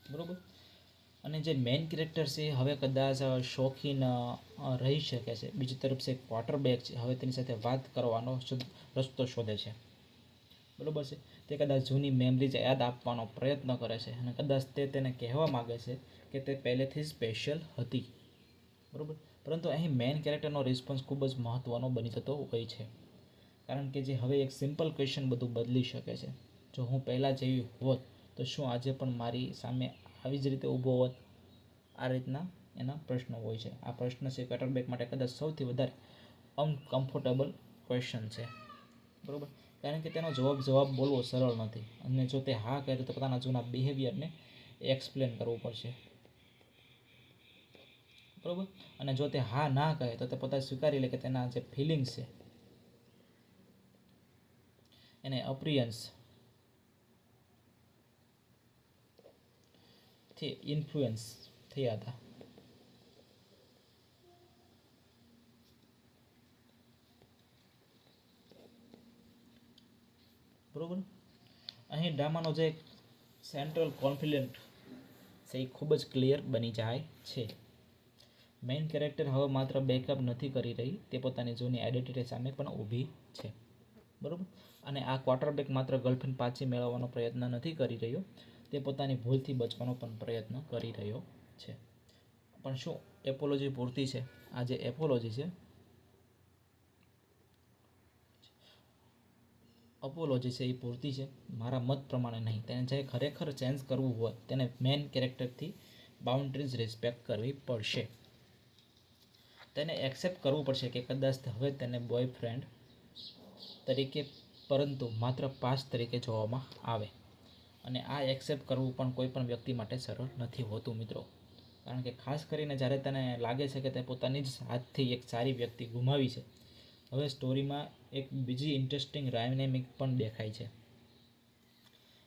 બરાબર, અને જે મેઇન કેરેક્ટર છે હવે કદાચ શોખીન રહી શકે છે. બીજી તરફ છે ક્વાર્ટરબેક છે, હવે તેની સાથે વાત કરવાનો રસ્તો શોધે છે. બરાબર છે, તે કદાચ જૂની મેમરીઝ યાદ આપવાનો પ્રયત્ન કરે છે અને કદાચ તે તેને કહેવા માગે છે કે તે પહેલેથી સ્પેશિયલ હતી. બરાબર, પરંતુ અહીં મેઇન કેરેક્ટરનો રિસ્પોન્સ ખૂબ જ મહત્ત્વનો બની જતો હોય છે, કારણ કે જે હવે એક સિમ્પલ ક્વેશ્ચન બધું બદલી શકે છે. જો હું પહેલાં જેવી હોત તો શું આજે પણ મારી સામે આવી જ રીતે ઊભો હોત? આ રીતના એના પ્રશ્નો હોય છે. આ પ્રશ્ન છે ક્વાર્ટરબેક માટે કદાચ સૌથી વધારે અનકમ્ફર્ટેબલ ક્વેશ્ચન છે. બરાબર, કારણ કે તેનો જવાબ બોલવો સરળ નથી. અને જો તે હા કહે તો પોતાના જૂના બિહેવિયરને એક્સપ્લેન કરવું પડશે. બરાબર, અને જો તે હા ના કહે તો તે પોતાને સ્વીકારી લે કે તેના જે ફિલિંગ્સ છે એને અપ્રિયન્સ થી ઇન્ફ્લુઅન્સ થયા હતા. બરાબર, અહીં ડ્રામાનો જે સેન્ટ્રલ કોન્ફિડન્ટ છે એ ખૂબ જ ક્લિયર બની જાય છે. મેઇન કેરેક્ટર હવે માત્ર બેકઅપ નથી કરી રહી, તે પોતાની જૂની આઈડેન્ટિટી સામે પણ ઊભી છે. બરાબર, અને આ ક્વાર્ટરબેક માત્ર ગર્લફ્રેન્ડ પાછી મેળવવાનો પ્રયત્ન નથી કરી રહ્યો, તે પોતાની ભૂલથી બચવાનો પણ પ્રયત્ન કરી રહ્યો છે. પણ શું એપોલોજી પૂરતી છે? આ જે એપોલોજી છે, અપોલોજી છે એ પૂરતી છે? મારા મત પ્રમાણે નહીં. તેને જે ખરેખર ચેન્જ કરવું હોય તેને મેઇન કેરેક્ટરથી બાઉન્ડ્રીઝ રિસ્પેક્ટ કરવી પડશે. તેને એક્સેપ્ટ કરવું પડશે કે કદાચ હવે તેને બોયફ્રેન્ડ તરીકે પરંતુ માત્ર પાસ તરીકે જોવામાં આવે. અને આ એક્સેપ્ટ કરવું પણ કોઈ પણ વ્યક્તિ માટે સરળ નથી હોતું મિત્રો. કારણ કે ખાસ કરીને જ્યારે તને લાગે છે કે તે પોતાની જ હાથથી એક સારી વ્યક્તિ ગુમાવી છે. હવે સ્ટોરીમાં એક બીજી ઇન્ટરેસ્ટિંગ ડાયનેમિક પણ દેખાય છે.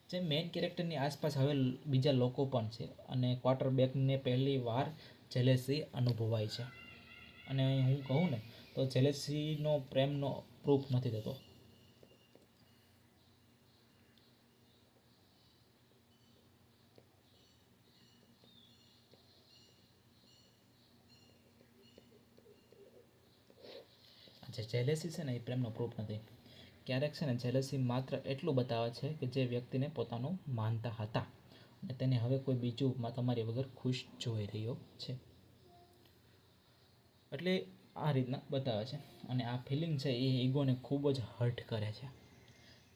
જે મેઇન કેરેક્ટરની આસપાસ હવે બીજા લોકો પણ છે અને ક્વાર્ટરબેકને પહેલી વાર જેલેસી અનુભવાય છે. અને હું કહું ને તો જેલેસીનો પ્રેમનો પ્રૂફ નથી થતો. જે જેલેસી છે ને એ પ્રેમનો પ્રૂફ નથી. ક્યારેક છે ને જેલેસી માત્ર એટલું બતાવે છે કે જે વ્યક્તિને પોતાનું માનતા હતા અને તેને હવે કોઈ બીજું તમારી વગર ખુશ જોઈ રહ્યો છે. એટલે આ રીતના બતાવે છે અને આ ફિલિંગ છે એ ઈગોને ખૂબ જ હર્ટ કરે છે.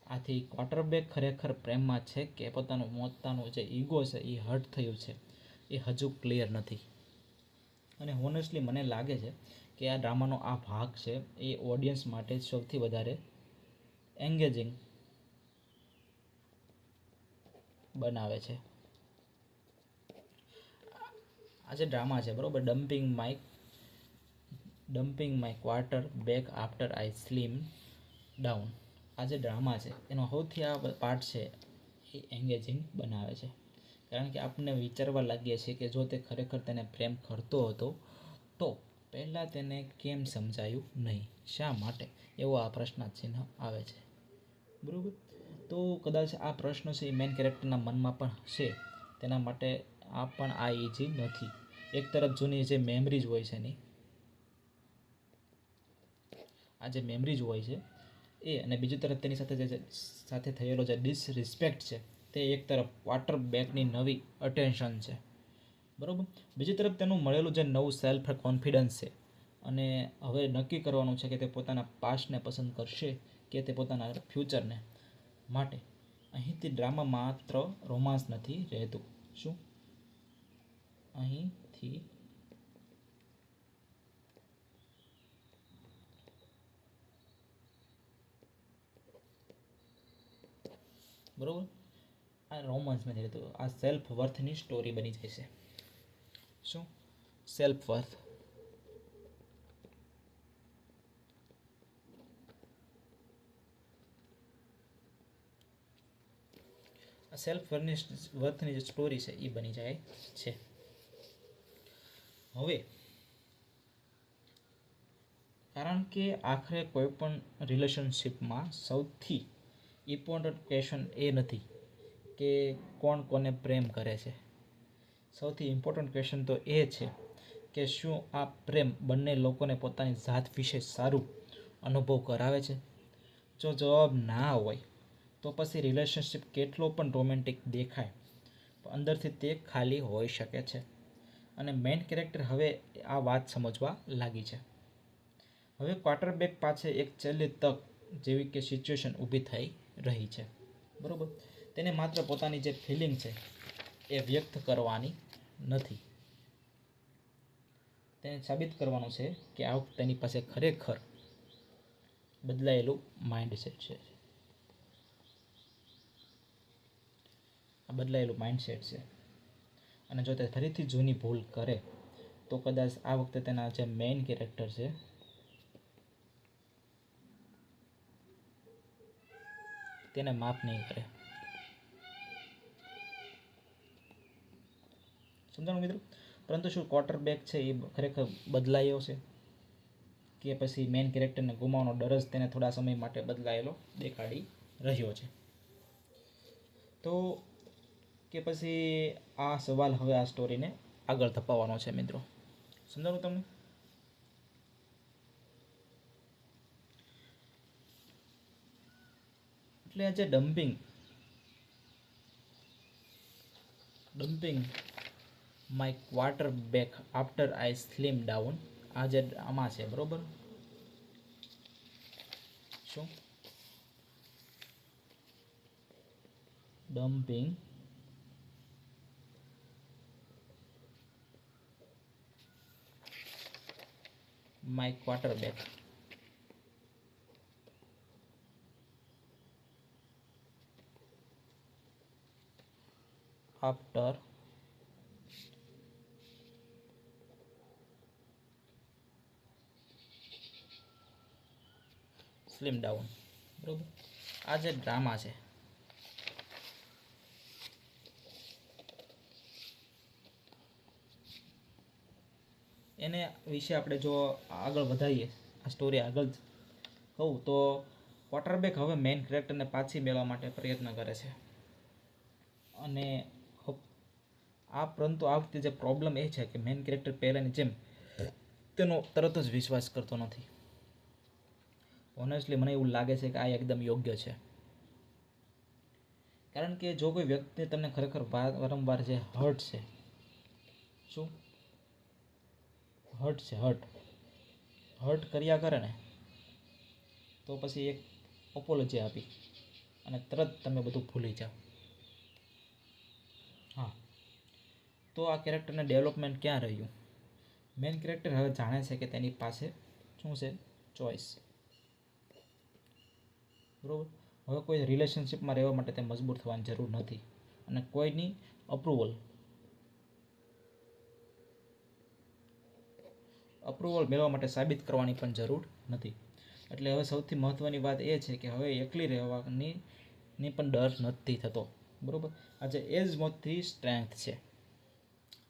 આથી ક્વાર્ટરબેક ખરેખર પ્રેમમાં છે કે પોતાનું જે ઈગો છે એ હર્ટ થયું છે એ હજુ ક્લિયર નથી. અને હોનેસ્ટલી મને લાગે છે કે આ ડ્રામાનો આ ભાગ છે એ ઓડિયન્સ માટે સૌથી વધારે એન્ગેજિંગ બનાવે છે. આ જે ડ્રામા છે બરાબર, dumping my quarterback after I slim down, આ જે ડ્રામા છે એનો સૌથી આ પાર્ટ છે એ એન્ગેજિંગ બનાવે છે. કારણ કે આપણે વિચારવા લાગીએ છીએ કે જો તે ખરેખર તેને પ્રેમ કરતો હતો તો પહેલાં તેને કેમ સમજાયું નહીં, શા માટે, એવો આ પ્રશ્નાર્થ આવે છે. બરાબર, તો કદાચ આ પ્રશ્ન છે એ મેઇન કેરેક્ટરના મનમાં પણ હશે. તેના માટે આ પણ આ ઇઝી નથી. એક તરફ જૂની જે મેમરીઝ હોય છે એની આ જે મેમરીઝ હોય છે એ, અને બીજી તરફ તેની સાથે થયેલો જે ડિસરિસ્પેક્ટ છે તે એક તરફ ક્વાર્ટરબેકની નવી અટેન્શન છે. બરાબર, બીજી તરફ તેનું મળેલું જે નવું સેલ્ફ કોન્ફિડન્સ છે અને હવે નક્કી કરવાનું છે કે તે પોતાના પાસ્ટને પસંદ કરશે કે તે પોતાના ફ્યુચરને. માટે અહીંથી ડ્રામા માત્ર રોમાન્સ નથી રહેતું. શું અહીંથી બરાબર, આ રોમાન્સ નથી રહેતું, આ સેલ્ફ વર્થની સ્ટોરી બની જાય છે. શું સેલ્ફ વર્થ, આ સેલ્ફ વર્થની જે સ્ટોરી છે એ બની જાય છે. હવે કારણ કે આખરે કોઈ પણ રિલેશનશિપમાં સૌથી ઇમ્પોર્ટન્ટ ક્વેશ્ચન એ નથી કે કોણ કોને પ્રેમ કરે છે. સૌથી ઇમ્પોર્ટન્ટ ક્વેશ્ચન તો એ છે કે શું આ પ્રેમ બંને લોકોને પોતાની જાત વિશે સારું અનુભવ કરાવે છે. જો જવાબ ના હોય તો પછી રિલેશનશિપ કેટલો પણ રોમેન્ટિક દેખાય પણ અંદરથી તે ખાલી હોઈ શકે છે. અને મેઇન કેરેક્ટર હવે આ વાત સમજવા લાગી છે. હવે ક્વાર્ટરબેક પાસે એક છેલ્લી તક જેવી કે સિચ્યુએશન ઊભી થઈ રહી છે. બરાબર, તેને માત્ર પોતાની જે ફિલિંગ છે એ વ્યક્ત કરવાની નથી, તેને સાબિત કરવાનું છે કે આ તેની પાસે ખરેખર બદલાયેલું માઇન્ડસેટ છે. આ બદલાયેલું માઇન્ડસેટ છે અને જો તે ફરીથી જૂની ભૂલ કરે તો કદાચ આ વખતે તેના જે મેઇન કેરેક્ટર છે તેને માફ નહીં કરે. સમજાણું મિત્રો? પરંતુ શું ક્વાર્ટરબેક છે એ ખરેખર બદલાયો છે કે પછી મેઇન કેરેક્ટરને ગુમાવવાનો ડર જ તેને થોડા સમય માટે બદલાયેલો દેખાડી રહ્યો છે? તો કે પછી આ સવાલ હવે આ સ્ટોરીને આગળ ધપાવવાનો છે મિત્રો. સમજાણું તમને? એટલે આ જે dumping my quarterback after I slim down, આ જે આમાં છે બરોબર, શું dumping my quarterback. After slim down. બરોબર. આ જે ડ્રામા છે એને વિશે આપણે જો આગળ વધારીએ, આ સ્ટોરી આગળ કહું તો ક્વાર્ટરબેક હવે મેઇન કેરેક્ટરને પાછી મેળવવા માટે પ્રયત્ન કરે છે. અને પરંતુ આ વખતે જે પ્રોબ્લેમ એ છે કે મેઇન કેરેક્ટર પહેલાંની જેમ તેનો તરત જ વિશ્વાસ કરતો નથી. ઓનેસ્ટલી મને એવું લાગે છે કે આ એકદમ યોગ્ય છે. કારણ કે જો કોઈ વ્યક્તિ તમને ખરેખર વારંવાર જે હર્ટ છે, શું હર્ટ કર્યા કરે ને, તો પછી એક અપોલોજી આપી અને તરત તમે બધું ભૂલી જાઓ. હા, તો આ કેરેક્ટરને ડેવલપમેન્ટ ક્યાં રહ્યું? મેઇન કેરેક્ટર હવે જાણે છે કે તેની પાસે શું છે? ચોઈસ. બરાબર. હવે કોઈ રિલેશનશિપમાં રહેવા માટે તે મજબૂર થવાની જરૂર નથી અને કોઈની અપ્રુવલ મેળવવા માટે સાબિત કરવાની પણ જરૂર નથી. એટલે હવે સૌથી મહત્ત્વની વાત એ છે કે હવે એકલી રહેવાની પણ ડર નથી થતો. બરાબર. આજે એ જ મોટી સ્ટ્રેન્થ છે.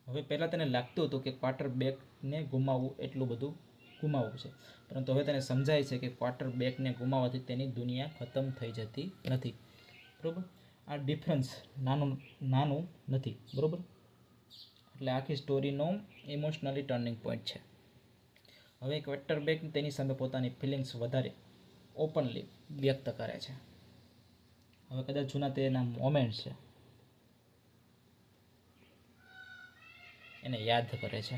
હવે પહેલાં તેને લાગતું હતું કે ક્વાર્ટરબેકને ગુમાવવું એટલું બધું ગુમાવવું છે, પરંતુ હવે તેને સમજાય છે કે ક્વાર્ટરબેકને ગુમાવવાથી તેની દુનિયા ખતમ થઈ જતી નથી. બરાબર. આ ડિફરન્સ નાનું નથી. બરાબર. એટલે આખી સ્ટોરીનો ઇમોશનલી ટર્નિંગ પોઈન્ટ છે. હવે ક્વાર્ટરબેક તેની સામે પોતાની ફિલિંગ્સ વધારે ઓપનલી વ્યક્ત કરે છે. હવે કદાચ જૂના તેના મોમેન્ટ્સ છે એને યાદ કરે છે.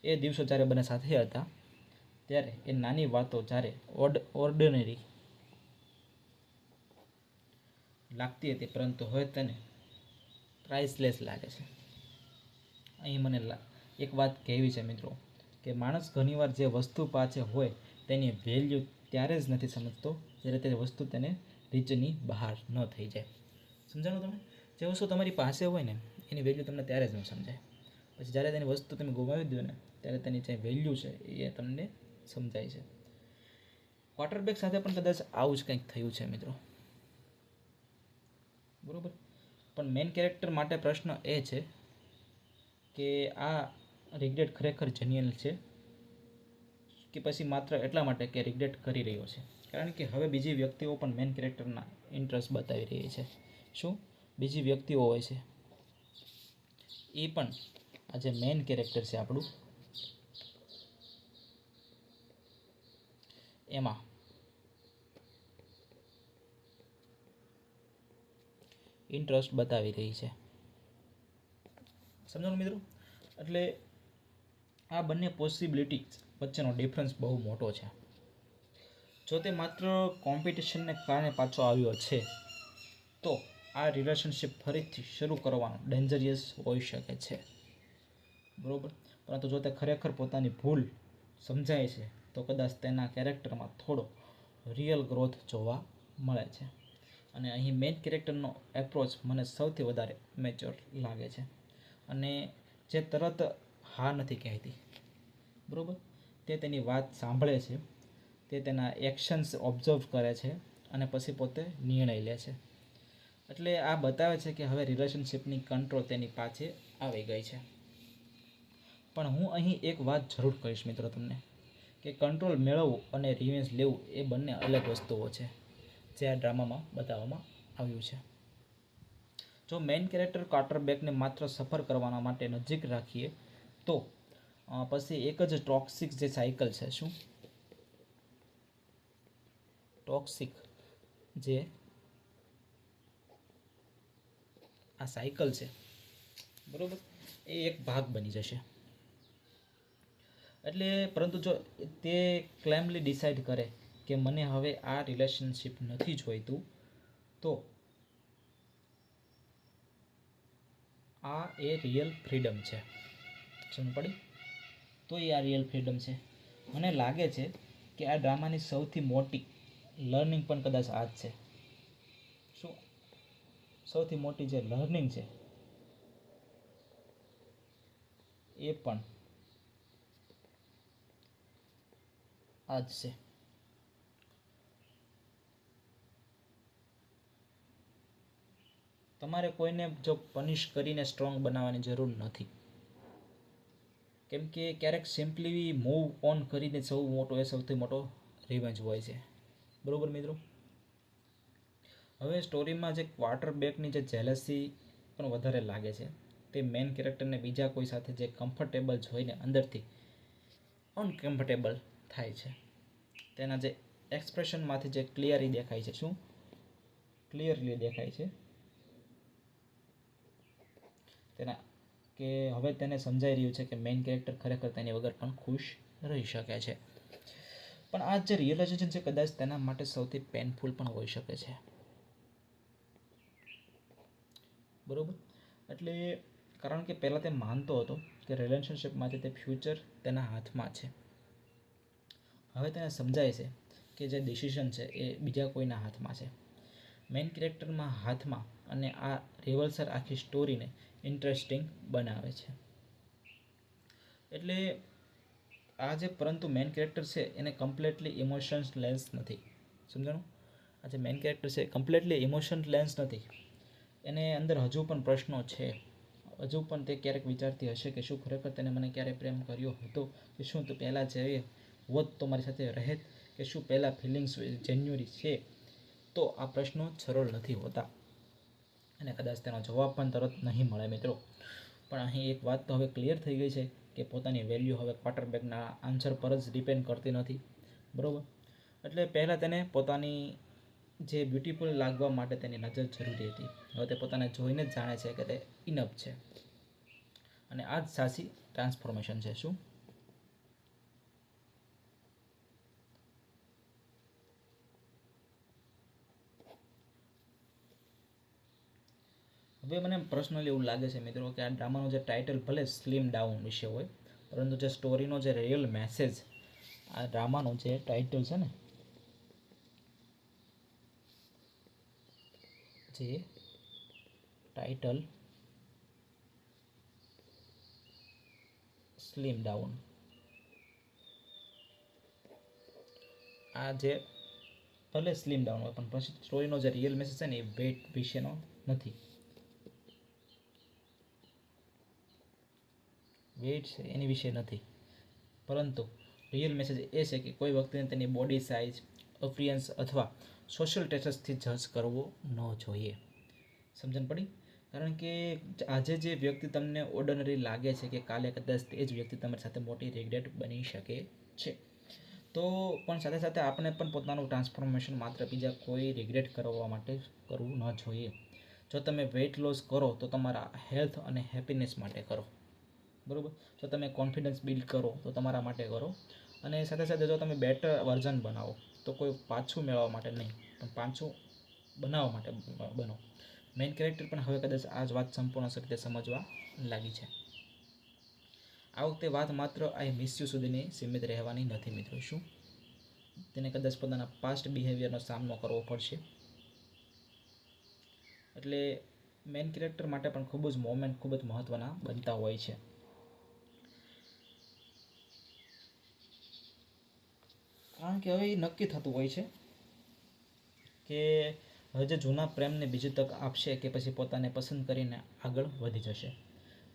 એ દિવસો જ્યારે બંને સાથે હતા ત્યારે એ નાની વાતો જ્યારે ઓર્ડિનરી લાગતી હતી, પરંતુ હવે તેને પ્રાઇસલેસ લાગે છે. અહીં મને એક વાત કહેવી છે મિત્રો, કે માણસ ઘણીવાર જે વસ્તુ પાસે હોય તેની વેલ્યુ ત્યારે જ નથી સમજતો જ્યારે તે વસ્તુ તેને રીચની બહાર ન થઈ જાય. સમજાણું તમે? જે વસ્તુ તમારી પાસે હોય ને એની વેલ્યુ તમને ત્યારે જ ન સમજાય. પછી જ્યારે તેની વસ્તુ તમે ગુમાવી દો ને ત્યારે તેની જે વેલ્યુ છે એ તમને સમજાય છે. ક્વાર્ટરબેક સાથે પણ કદાચ આવું જ કંઈક થયું છે મિત્રો. બરાબર. પણ મેઇન કેરેક્ટર માટે પ્રશ્ન એ છે કે આ રિગ્રેટ ખરેખર જેન્યુઅલ છે કે પછી માત્ર એટલા માટે કે રિગ્રેટ કરી રહ્યો છે. કારણ કે હવે બીજી વ્યક્તિઓ પણ મેઇન કેરેક્ટરના ઇન્ટરેસ્ટ બતાવી રહી છે. શું બીજી વ્યક્તિઓ હોય છે એ પણ આ જે મેઇન કેરેક્ટર છે આપણું એમાં ઇન્ટરેસ્ટ બતાવી રહી છે. સમજો મિત્રો? એટલે આ બંને પોસિબિલિટી વચ્ચેનો ડિફરન્સ બહુ મોટો છે. જો તે માત્ર કોમ્પિટિશનને કારણે પાછો આવ્યો છે તો આ રિલેશનશિપ ફરીથી શરૂ કરવાનું ડેન્જરિયસ હોઈ શકે છે. બરાબર. પરંતુ જો તે ખરેખર પોતાની ભૂલ સમજાય છે તો કદાચ તેના કેરેક્ટરમાં થોડો રિયલ ગ્રોથ જોવા મળે છે. અને અહીં મેઇન કેરેક્ટરનો એપ્રોચ મને સૌથી વધારે મેચ્યોર લાગે છે. અને જે તરત હા નથી કહેતી. બરાબર. તે તેની વાત સાંભળે છે, તે તેના એક્શન્સ ઓબ્ઝર્વ કરે છે અને પછી પોતે નિર્ણય લે છે. એટલે આ બતાવે છે કે હવે રિલેશનશિપની કંટ્રોલ તેની પાસે આવી ગઈ છે. પણ હું અહીં એક વાત જરૂર કહીશ મિત્રો તમને, કે કંટ્રોલ મેળવવું અને રિવેન્જ લેવું એ બંને અલગ વસ્તુઓ છે જે આ ડ્રામામાં બતાવવામાં આવ્યું છે. જો મેઇન કેરેક્ટર ક્વાર્ટરબેકને માત્ર સફર કરવાના માટે નજીક રાખીએ તો પછી એક જ ટોક્સિક જે સાયકલ છે, શું ટોક્સિક જે આ સાયકલ છે, બરાબર, એ એક ભાગ બની જશે. એટલે પરંતુ જો તે ક્લેમલી ડિસાઈડ કરે કે મને હવે આ રિલેશનશિપ નથી જોઈતું, તો આ એ રિયલ ફ્રીડમ છે. સમજ પડી? તો એ આ રિયલ ફ્રીડમ છે. મને લાગે છે કે આ ડ્રામાની સૌથી મોટી લર્નિંગ પણ કદાચ આ જ છે. શું સૌથી મોટી જે લર્નિંગ છે એ પણ આ જ છે. તમારે કોઈને જો પનિશ કરીને સ્ટ્રોંગ બનાવવાની જરૂર નથી, કેમ કે ક્યારેક સિમ્પલી મૂવ ઓન કરીને સૌથી મોટો રિવેન્જ હોય છે. બરોબર મિત્રો? હવે સ્ટોરીમાં જે ક્વાર્ટર બેકની જે જેલસી પણ વધારે લાગે છે. તે મેઇન કેરેક્ટરને બીજા કોઈ સાથે જે કમ્ફર્ટેબલ જોઈને અંદરથી અનકમ્ફર્ટેબલ થાય છે. તેના જે એક્સપ્રેશનમાંથી જે ક્લિયરલી દેખાય છે. શું ક્લિયરલી દેખાય છે? તેના કે હવે તેને સમજાઈ રહ્યું છે કે મેઇન કેરેક્ટર ખરેખર તેની વગર પણ ખુશ રહી શકે છે. પણ આ જે રિયલાઇઝેશન છે કદાચ તેના માટે સૌથી પેનફુલ પણ હોઈ શકે છે. બરોબર? એટલે કારણ કે પહેલાં તે માનતો હતો કે રિલેશનશિપમાંથી તે ફ્યુચર તેના હાથમાં છે. હવે તેને સમજાય છે કે જે ડિસિઝન છે એ બીજા કોઈના હાથમાં છે, મેઇન કેરેક્ટરમાં હાથમાં. અને આ રિવર્સર આખી સ્ટોરીને ઇન્ટરેસ્ટિંગ બનાવે છે. એટલે આ જે પરંતુ મેઇન કેરેક્ટર છે એને કમ્પ્લીટલી ઇમોશન્સ લેન્સ નથી. સમજાણું? આ જે મેઇન કેરેક્ટર છે કમ્પ્લીટલી ઇમોશન લેન્સ નથી. એને અંદર હજુ પણ પ્રશ્નો છે. હજુ પણ તે ક્યારેક વિચારતી હશે કે શું ખરેખર તેને મને ક્યારે પ્રેમ કર્યો હતો, કે શું તો પહેલાં જેવી હોત તો મારી સાથે રહેત, કે શું પહેલાં ફિલિંગ્સ જેન્યુરી છે. તો આ પ્રશ્નો સરળ નથી હોતા અને કદાચ તેનો જવાબ પણ તરત નહીં મળે મિત્રો. પણ અહીં એક વાત તો હવે ક્લિયર થઈ ગઈ છે કે પોતાની વેલ્યુ હવે ક્વાર્ટરબેકના આન્સર પર જ ડિપેન્ડ કરતી નથી. બરાબર? એટલે પહેલાં તેને પોતાની જે બ્યુટીફુલ લાગવા માટે તેની નજર જરૂરી હતી. હવે તે પોતાને જોઈને જ જાણે છે કે તે ઇનફ છે. અને આ જ સાચી ટ્રાન્સફોર્મેશન છે. શું? હવે મને પર્સનલી એવું લાગે છે મિત્રો કે આ ડ્રામાનો જે ટાઇટલ ભલે સ્લિમ ડાઉન વિશે હોય, પરંતુ જે સ્ટોરીનો જે રિયલ મેસેજ આ ડ્રામાનો જે ટાઇટલ છે ને, જે ટાઇટલ સ્લિમ ડાઉન, આ જે ભલે સ્લિમ ડાઉન હોય પણ પછી સ્ટોરીનો જે રિયલ મેસેજ છે ને એ વેટ વિશેનો નથી. વેટ છે એની વિશે નથી, પરંતુ રિયલ મેસેજ એ છે કે કોઈ વ્યક્તિને તેની બોડી સાઇઝ, અપિયરન્સ અથવા સોશિયલ સ્ટેટસથી જજ કરવો ન જોઈએ. સમજણ પડી? કારણ કે આજે જે વ્યક્તિ તમને ઓર્ડિનરી લાગે છે કે કાલે કદાચ તે જ વ્યક્તિ તમારી સાથે મોટી રિગ્રેટ બની શકે છે. તો પણ સાથે સાથે આપણે પણ પોતાનું ટ્રાન્સફોર્મેશન માત્ર બીજા કોઈ રિગ્રેટ કરવા માટે કરવું ન જોઈએ. જો તમે વેઇટ લોસ કરો તો તમારા હેલ્થ અને હેપીનેસ માટે કરો. બરાબર? જો તમે કોન્ફિડન્સ બિલ્ડ કરો તો તમારા માટે કરો. અને સાથે સાથે જો તમે બેટર વર્ઝન બનાવો તો કોઈ પાછું મેળવવા માટે નહીં, પણ પાછું બનાવવા માટે બનો. મેઇન કેરેક્ટર પણ હવે કદાચ આ જ વાત સંપૂર્ણ રીતે સમજવા લાગી છે. આ વખતે વાત માત્ર આઈ મિસ યુ સુધીની સીમિત રહેવાની નથી મિત્રો. શું? તેને કદાચ પોતાના પાસ્ટ બિહેવિયરનો સામનો કરવો પડશે. એટલે મેઇન કેરેક્ટર માટે પણ ખૂબ જ મોમેન્ટ ખૂબ જ મહત્ત્વના બનતા હોય છે. કારણ કે હવે એ નક્કી થતું હોય છે કે હવે જે જૂના પ્રેમને બીજી તક આપશે કે પછી પોતાને પસંદ કરીને આગળ વધી જશે.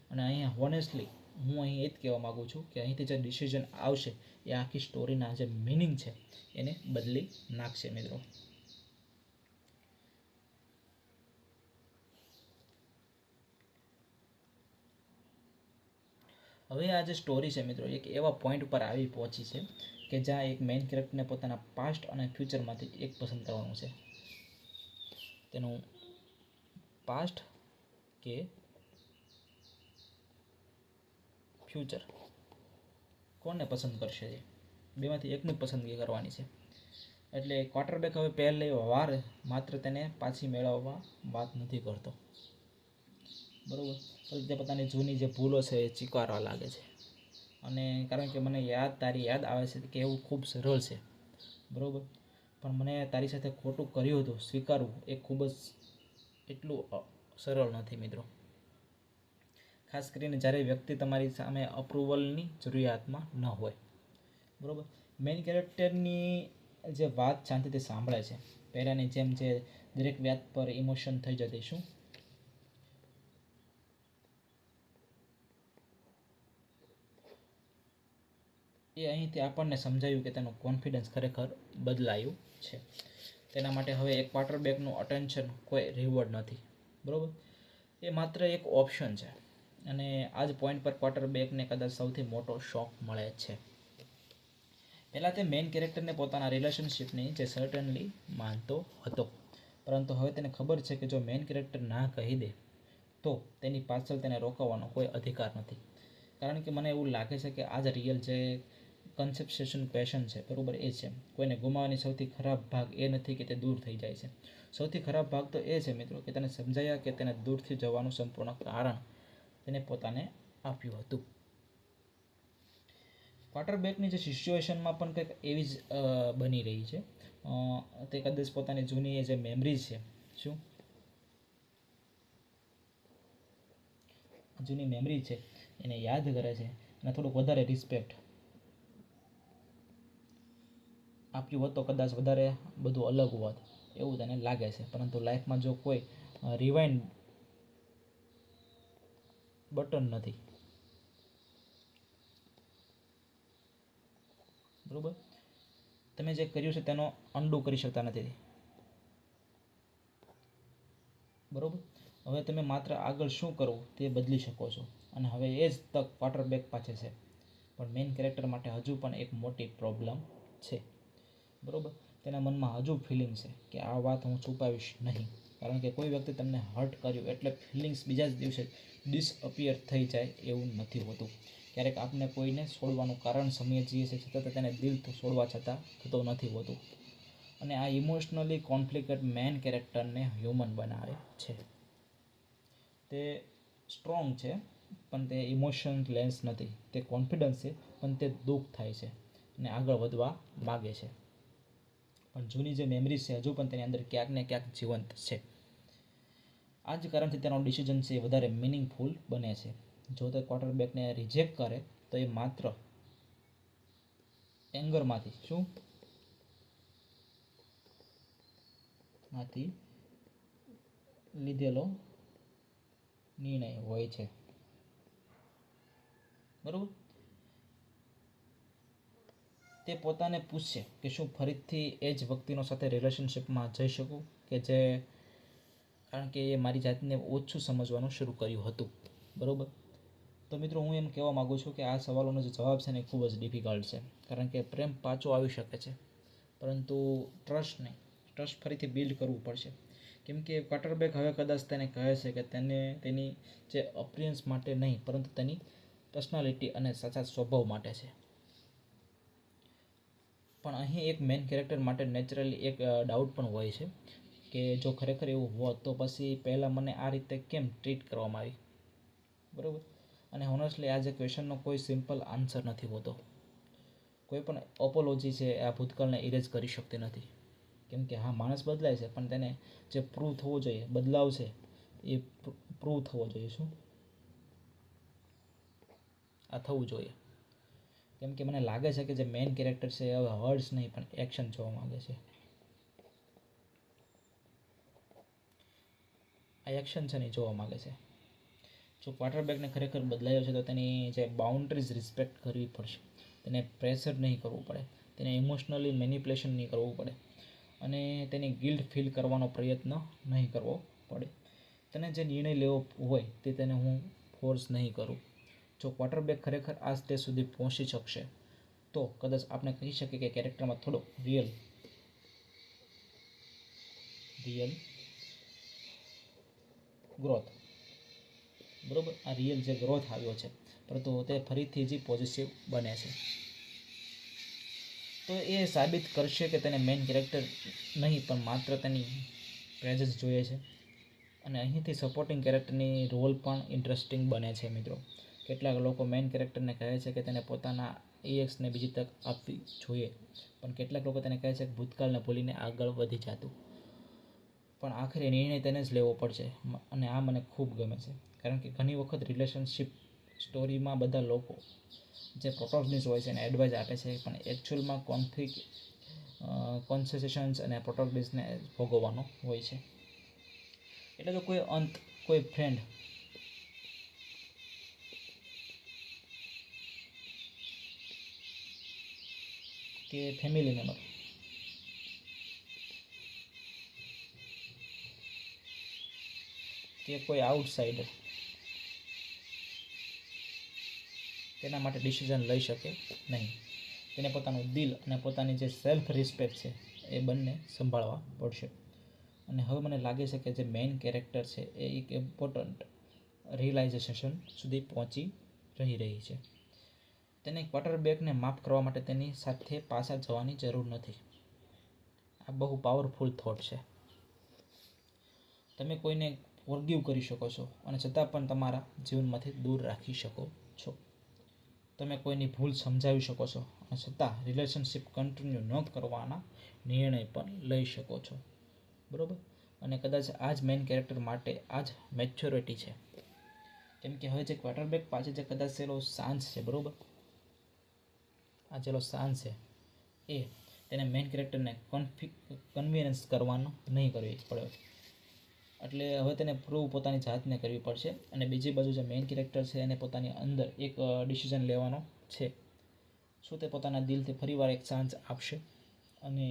અને અહીંયા હોનેસ્ટલી હું અહીં એ જ કહેવા માગું છું કે અહીંથી જે ડિસિઝન આવશે એ આખી સ્ટોરીના જે મિનિંગ છે એને બદલી નાખશે મિત્રો. હવે આ જે સ્ટોરી છે મિત્રો એક એવા પોઈન્ટ પર આવી પહોંચી છે કે જ્યાં એક મેઇન કેરેક્ટરને પોતાના પાસ્ટ અને ફ્યુચરમાંથી એક પસંદ કરવાનું છે. તેનું પાસ્ટ કે ફ્યુચર કોને પસંદ કરશે? બેમાંથી એકનું જ પસંદગી કરવાની છે. એટલે ક્વાર્ટરબેક હવે પહેલી વાર માત્ર તેને પાછી મેળવવા વાત નથી કરતો. બરાબર. પછી તે પોતાની જૂની જે ભૂલો છે એ સ્વીકારવા લાગે છે, અને કારણ કે મને તારી યાદ આવે છે કે એવું ખૂબ સરળ છે, બરાબર, પણ મને તારી સાથે ખોટું કર્યું હતું સ્વીકારવું એ ખૂબ જ એટલું સરળ નથી મિત્રો. ખાસ કરીને જ્યારે વ્યક્તિ તમારી સામે અપ્રુવલની જરૂરિયાતમાં ન હોય, બરાબર. મેઇન કેરેક્ટરની જે વાત શાંતિથી સાંભળે છે, પહેલાંની જેમ જે દરેક વાત પર ઇમોશન થઈ જતી, શું એ અહીંથી આપણને સમજાયું કે તેનું કોન્ફિડન્સ ખરેખર બદલાયું છે. તેના માટે હવે એક ક્વાર્ટરબેકનું અટેન્શન કોઈ રિવોર્ડ નથી, બરાબર, એ માત્ર એક ઓપ્શન છે. અને આ જ પોઈન્ટ પર ક્વાર્ટરબેકને કદાચ સૌથી મોટો શોક મળે છે. પહેલાં તે મેઇન કેરેક્ટરને પોતાના રિલેશનશિપની જે સર્ટનલી માનતો હતો, પરંતુ હવે તેને ખબર છે કે જો મેઇન કેરેક્ટર ના કહી દે તો તેની પાછળ તેને રોકવાનો કોઈ અધિકાર નથી. કારણ કે મને એવું લાગે છે કે આ જ રિયલ જે કન્સેપ્શન પેશન છે, બરાબર, એ છે કોઈને ગુમાવવાની સૌથી ખરાબ ભાગ એ નથી કે તે દૂર થઈ જાય છે. સૌથી ખરાબ ભાગ તો એ છે મિત્રો કે તેને સમજાયા કે તેને દૂરથી જવાનું સંપૂર્ણ કારણ તેને પોતાને આપ્યું હતું. ક્વાર્ટરબેકની જે સિચ્યુએશનમાં પણ કંઈક એવી જ બની રહી છે. તે કદાચ પોતાની જૂની જે મેમરીઝ છે, શું જૂની મેમરી છે એને યાદ કરે છે અને થોડુંક વધારે રિસ્પેક્ટ આપ્યું હોત તો કદાચ વધારે બધું અલગ હોત એવું તેને લાગે છે. પરંતુ લાઈફમાં જો કોઈ રિવાઇન્ડ બટન નથી, બરાબર, તમે જે કર્યું છે તેનો અન્ડુ કરી શકતા નથી, બરાબર. હવે તમે માત્ર આગળ શું કરવું તે બદલી શકો છો, અને હવે એ જ તક ક્વાર્ટરબેક પાસે છે. પણ મેઇન કેરેક્ટર માટે હજુ પણ એક મોટી પ્રોબ્લેમ છે, બરાબર. તેના મનમાં હજુ ફિલિંગ છે કે આ વાત હું છુપાવીશ નહીં, કારણ કે કોઈ વ્યક્તિ તમને હર્ટ કર્યું એટલે ફિલિંગ્સ બીજા જ દિવસે ડિસઅપિયર થઈ જાય એવું નથી હોતું. ક્યારેક આપણે કોઈને છોડવાનું કારણ સમજીએ છીએ છતાં તેને દિલ છોડવા છતાં થતું નથી હોતું. અને આ ઇમોશનલી કોન્ફ્લિક્ટેડ મેઇન કેરેક્ટરને હ્યુમન બનાવે છે. તે સ્ટ્રોંગ છે પણ તે ઇમોશન લેસ નથી. તે કોન્ફિડન્સ છે પણ તે દુઃખ થાય છે અને આગળ વધવા માગે છે. પણ જૂની જે મેમરીઝ છે હજુ પણ તેની અંદર ક્યાંક ને ક્યાંક જીવંત છે. આ જ કારણથી તેનો ડિસિઝન છે એ વધારે મિનિંગફુલ બને છે. જો તે ક્વાર્ટરબેકને રિજેક્ટ કરે તો એ માત્ર એંગરમાંથી લીધેલો નિર્ણય હોય છે, બરાબર. તે પોતાને પૂછશે કે શું ફરીથી એ જ વ્યક્તિનો સાથે રિલેશનશિપમાં જઈ શકું કે જે કારણ કે એ મારી જાતને ઓછું સમજવાનું શરૂ કર્યું હતું, બરાબર. તો મિત્રો હું એમ કહેવા માગું છું કે આ સવાલોનો જે જવાબ છે ને એ ખૂબ જ ડિફિકલ્ટ છે, કારણ કે પ્રેમ પાછો આવી શકે છે પરંતુ ટ્રસ્ટ નહીં. ટ્રસ્ટ ફરીથી બિલ્ડ કરવું પડશે, કેમ કે ક્વાર્ટરબેક હવે કદાચ તેને કહે છે કે તેને તેની જે અપિયરન્સ માટે નહીં પરંતુ તેની પર્સનાલિટી અને સાચા સ્વભાવ માટે છે. પણ અહીં એક મેઇન કેરેક્ટર માટે નેચરલી એક ડાઉટ પણ હોય છે કે જો ખરેખર એવું હોત તો પછી પહેલાં મને આ રીતે કેમ ટ્રીટ કરવામાં આવી, બરાબર. અને હોનેસ્ટલી આ જે ક્વેશ્ચનનો કોઈ સિમ્પલ આન્સર નથી હોતો. કોઈ પણ ઓપોલોજી છે આ ભૂતકાળને ઇરેઝ કરી શકતી નથી, કેમ કે હા માણસ બદલાય છે પણ તેને જે પ્રૂવ થવો જોઈએ બદલાવ છે એ પ્રૂવ થવો જોઈએ, શું આ થવું જોઈએ. કેમ કે મને લાગે છે કે જે મેઇન કેરેક્ટર છે હવે વર્ડ્સ નહીં પણ એક્શન જોવા માગે છે. આ એક્શન છે ને જોવા માગે છે. જો ક્વાર્ટરબેકને ખરેખર બદલાયો છે તો તેની જે બાઉન્ડ્રીઝ રિસ્પેક્ટ કરવી પડશે. તેને પ્રેશર નહીં કરવું પડે, તેને ઇમોશનલી મેનિપ્યુલેશન નહીં કરવું પડે, અને તેની ગિલ્ટ ફીલ કરવાનો પ્રયત્ન નહીં કરવો પડે. તેને જે નિર્ણય લેવો હોય તે તેને હું ફોર્સ નહીં કરું. જો ક્વાર્ટરબેક ખરેખર આ સ્ટેજ સુધી પહોંચી શકશે તો કદાચ આપણે કહી શકીએ કે કેરેક્ટરમાં થોડો રિયલ ગ્રોથ, બરાબર. આ રિયલ જે ગ્રોથ આવ્યો છે પરંતુ તે ફરીથી જ પોઝિટિવ બને છે. તો એ સાબિત કરશે કે તેને મેઇન કેરેક્ટર નહીં પણ માત્ર તેની પ્રેઝન્સ જોઈએ છે. અને અહીંથી સપોર્ટિંગ કેરેક્ટરની રોલ પણ ઇન્ટરેસ્ટિંગ બને છે મિત્રો. કેટલાક લોકો મેઇન કેરેક્ટરને કહે છે કે તેને પોતાના EXને બીજી તક આપવી જોઈએ, પણ કેટલાક લોકો તેને કહે છે કે ભૂતકાળને ભૂલીને આગળ વધી જતું. પણ આખરે નિર્ણય તેને જ લેવો પડશે, અને આ મને ખૂબ ગમે છે. કારણ કે ઘણી વખત રિલેશનશિપ સ્ટોરીમાં બધા લોકો જે પ્રોટોગનિસ્ટ હોય છે એને એડવાઇસ આપે છે, પણ એકચ્યુઅલમાં કોન્સેશન્સ અને પ્રોટોગનિસ્ટને ભોગવવાનો હોય છે. એટલે કે કોઈ અંત, કોઈ ફ્રેન્ડ કે ફેમિલી મેમ્બર કે કોઈ આઉટસાઇડર તેના માટે ડિસિઝન લઈ શકે નહીં. તેને પોતાનું દિલ અને પોતાની જે સેલ્ફ રિસ્પેક્ટ છે એ બંને સંભાળવા પડશે. અને હવે મને લાગે છે કે જે મેઇન કેરેક્ટર છે એ એક ઇમ્પોર્ટન્ટ રિયલાઇઝેશન સુધી પહોંચી રહી છે. તેને ક્વાર્ટરબેકને માફ કરવા માટે તેની સાથે પાછા જવાની જરૂર નથી. આ બહુ પાવરફુલ થોટ છે. તમે કોઈને ફોરગીવ કરી શકો છો અને છતાં પણ તમારા જીવનમાંથી દૂર રાખી શકો છો. તમે કોઈની ભૂલ સમજાવી શકો છો અને છતાં રિલેશનશિપ કન્ટિન્યુ ન કરવાના નિર્ણય પણ લઈ શકો છો. બરાબર? અને કદાચ આ જ મેઇન કેરેક્ટર માટે આ જ મેચ્યોરિટી છે. કેમ કે હવે જે ક્વાર્ટરબેક પાસે જે કદાચ છેલ્લો ચાન્સ છે, બરાબર, આ છેલ્લો ચાન્સ છે એ તેને મેઇન કેરેક્ટરને કન્વિન્સ કરવાનું નહીં કરવી પડે. એટલે હવે તેને પ્રૂવ પોતાની જાતને કરવી પડશે. અને બીજી બાજુ જે મેઇન કેરેક્ટર છે એને પોતાની અંદર એક ડિસિઝન લેવાનો છે. શું તે પોતાના દિલથી ફરીવાર એક ચાન્સ આપશે, અને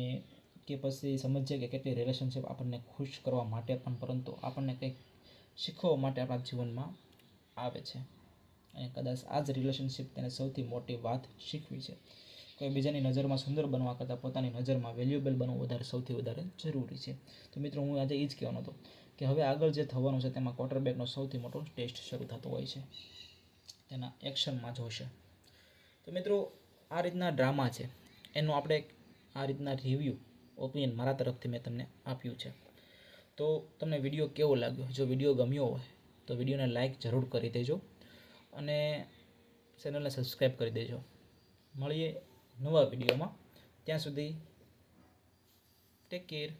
કે પછી સમજશે કે કેટલી રિલેશનશિપ આપણને ખુશ કરવા માટે પણ, પરંતુ આપણને કંઈક શીખવવા માટે આપણા જીવનમાં આવે છે. અને કદાચ આ જ રિલેશનશિપ તેને સૌથી મોટી વાત શીખવી છે. કોઈ બીજાની નજરમાં સુંદર બનવા કરતાં પોતાની નજરમાં વેલ્યુએબલ બનવું સૌથી વધારે જરૂરી છે. તો મિત્રો, હું આજે એ જ કહેવાનો હતો કે હવે આગળ જે થવાનું છે તેમાં ક્વાર્ટરબેકનો સૌથી મોટો ટેસ્ટ શરૂ થતો હોય છે, તેના એક્શનમાં જ હશે. તો મિત્રો, આ રીતના ડ્રામા છે, એનું આપણે આ રીતના રિવ્યૂ, ઓપિનિયન મારા તરફથી મેં તમને આપ્યું છે. તો તમને વિડીયો કેવો લાગ્યો? જો વિડીયો ગમ્યો હોય તો વિડીયોને લાઇક જરૂર કરી દેજો અને ચેનલને સબસ્ક્રાઈબ કરી દેજો. મળીએ નવા વિડીયોમાં. ત્યાં સુધી ટેક કેર.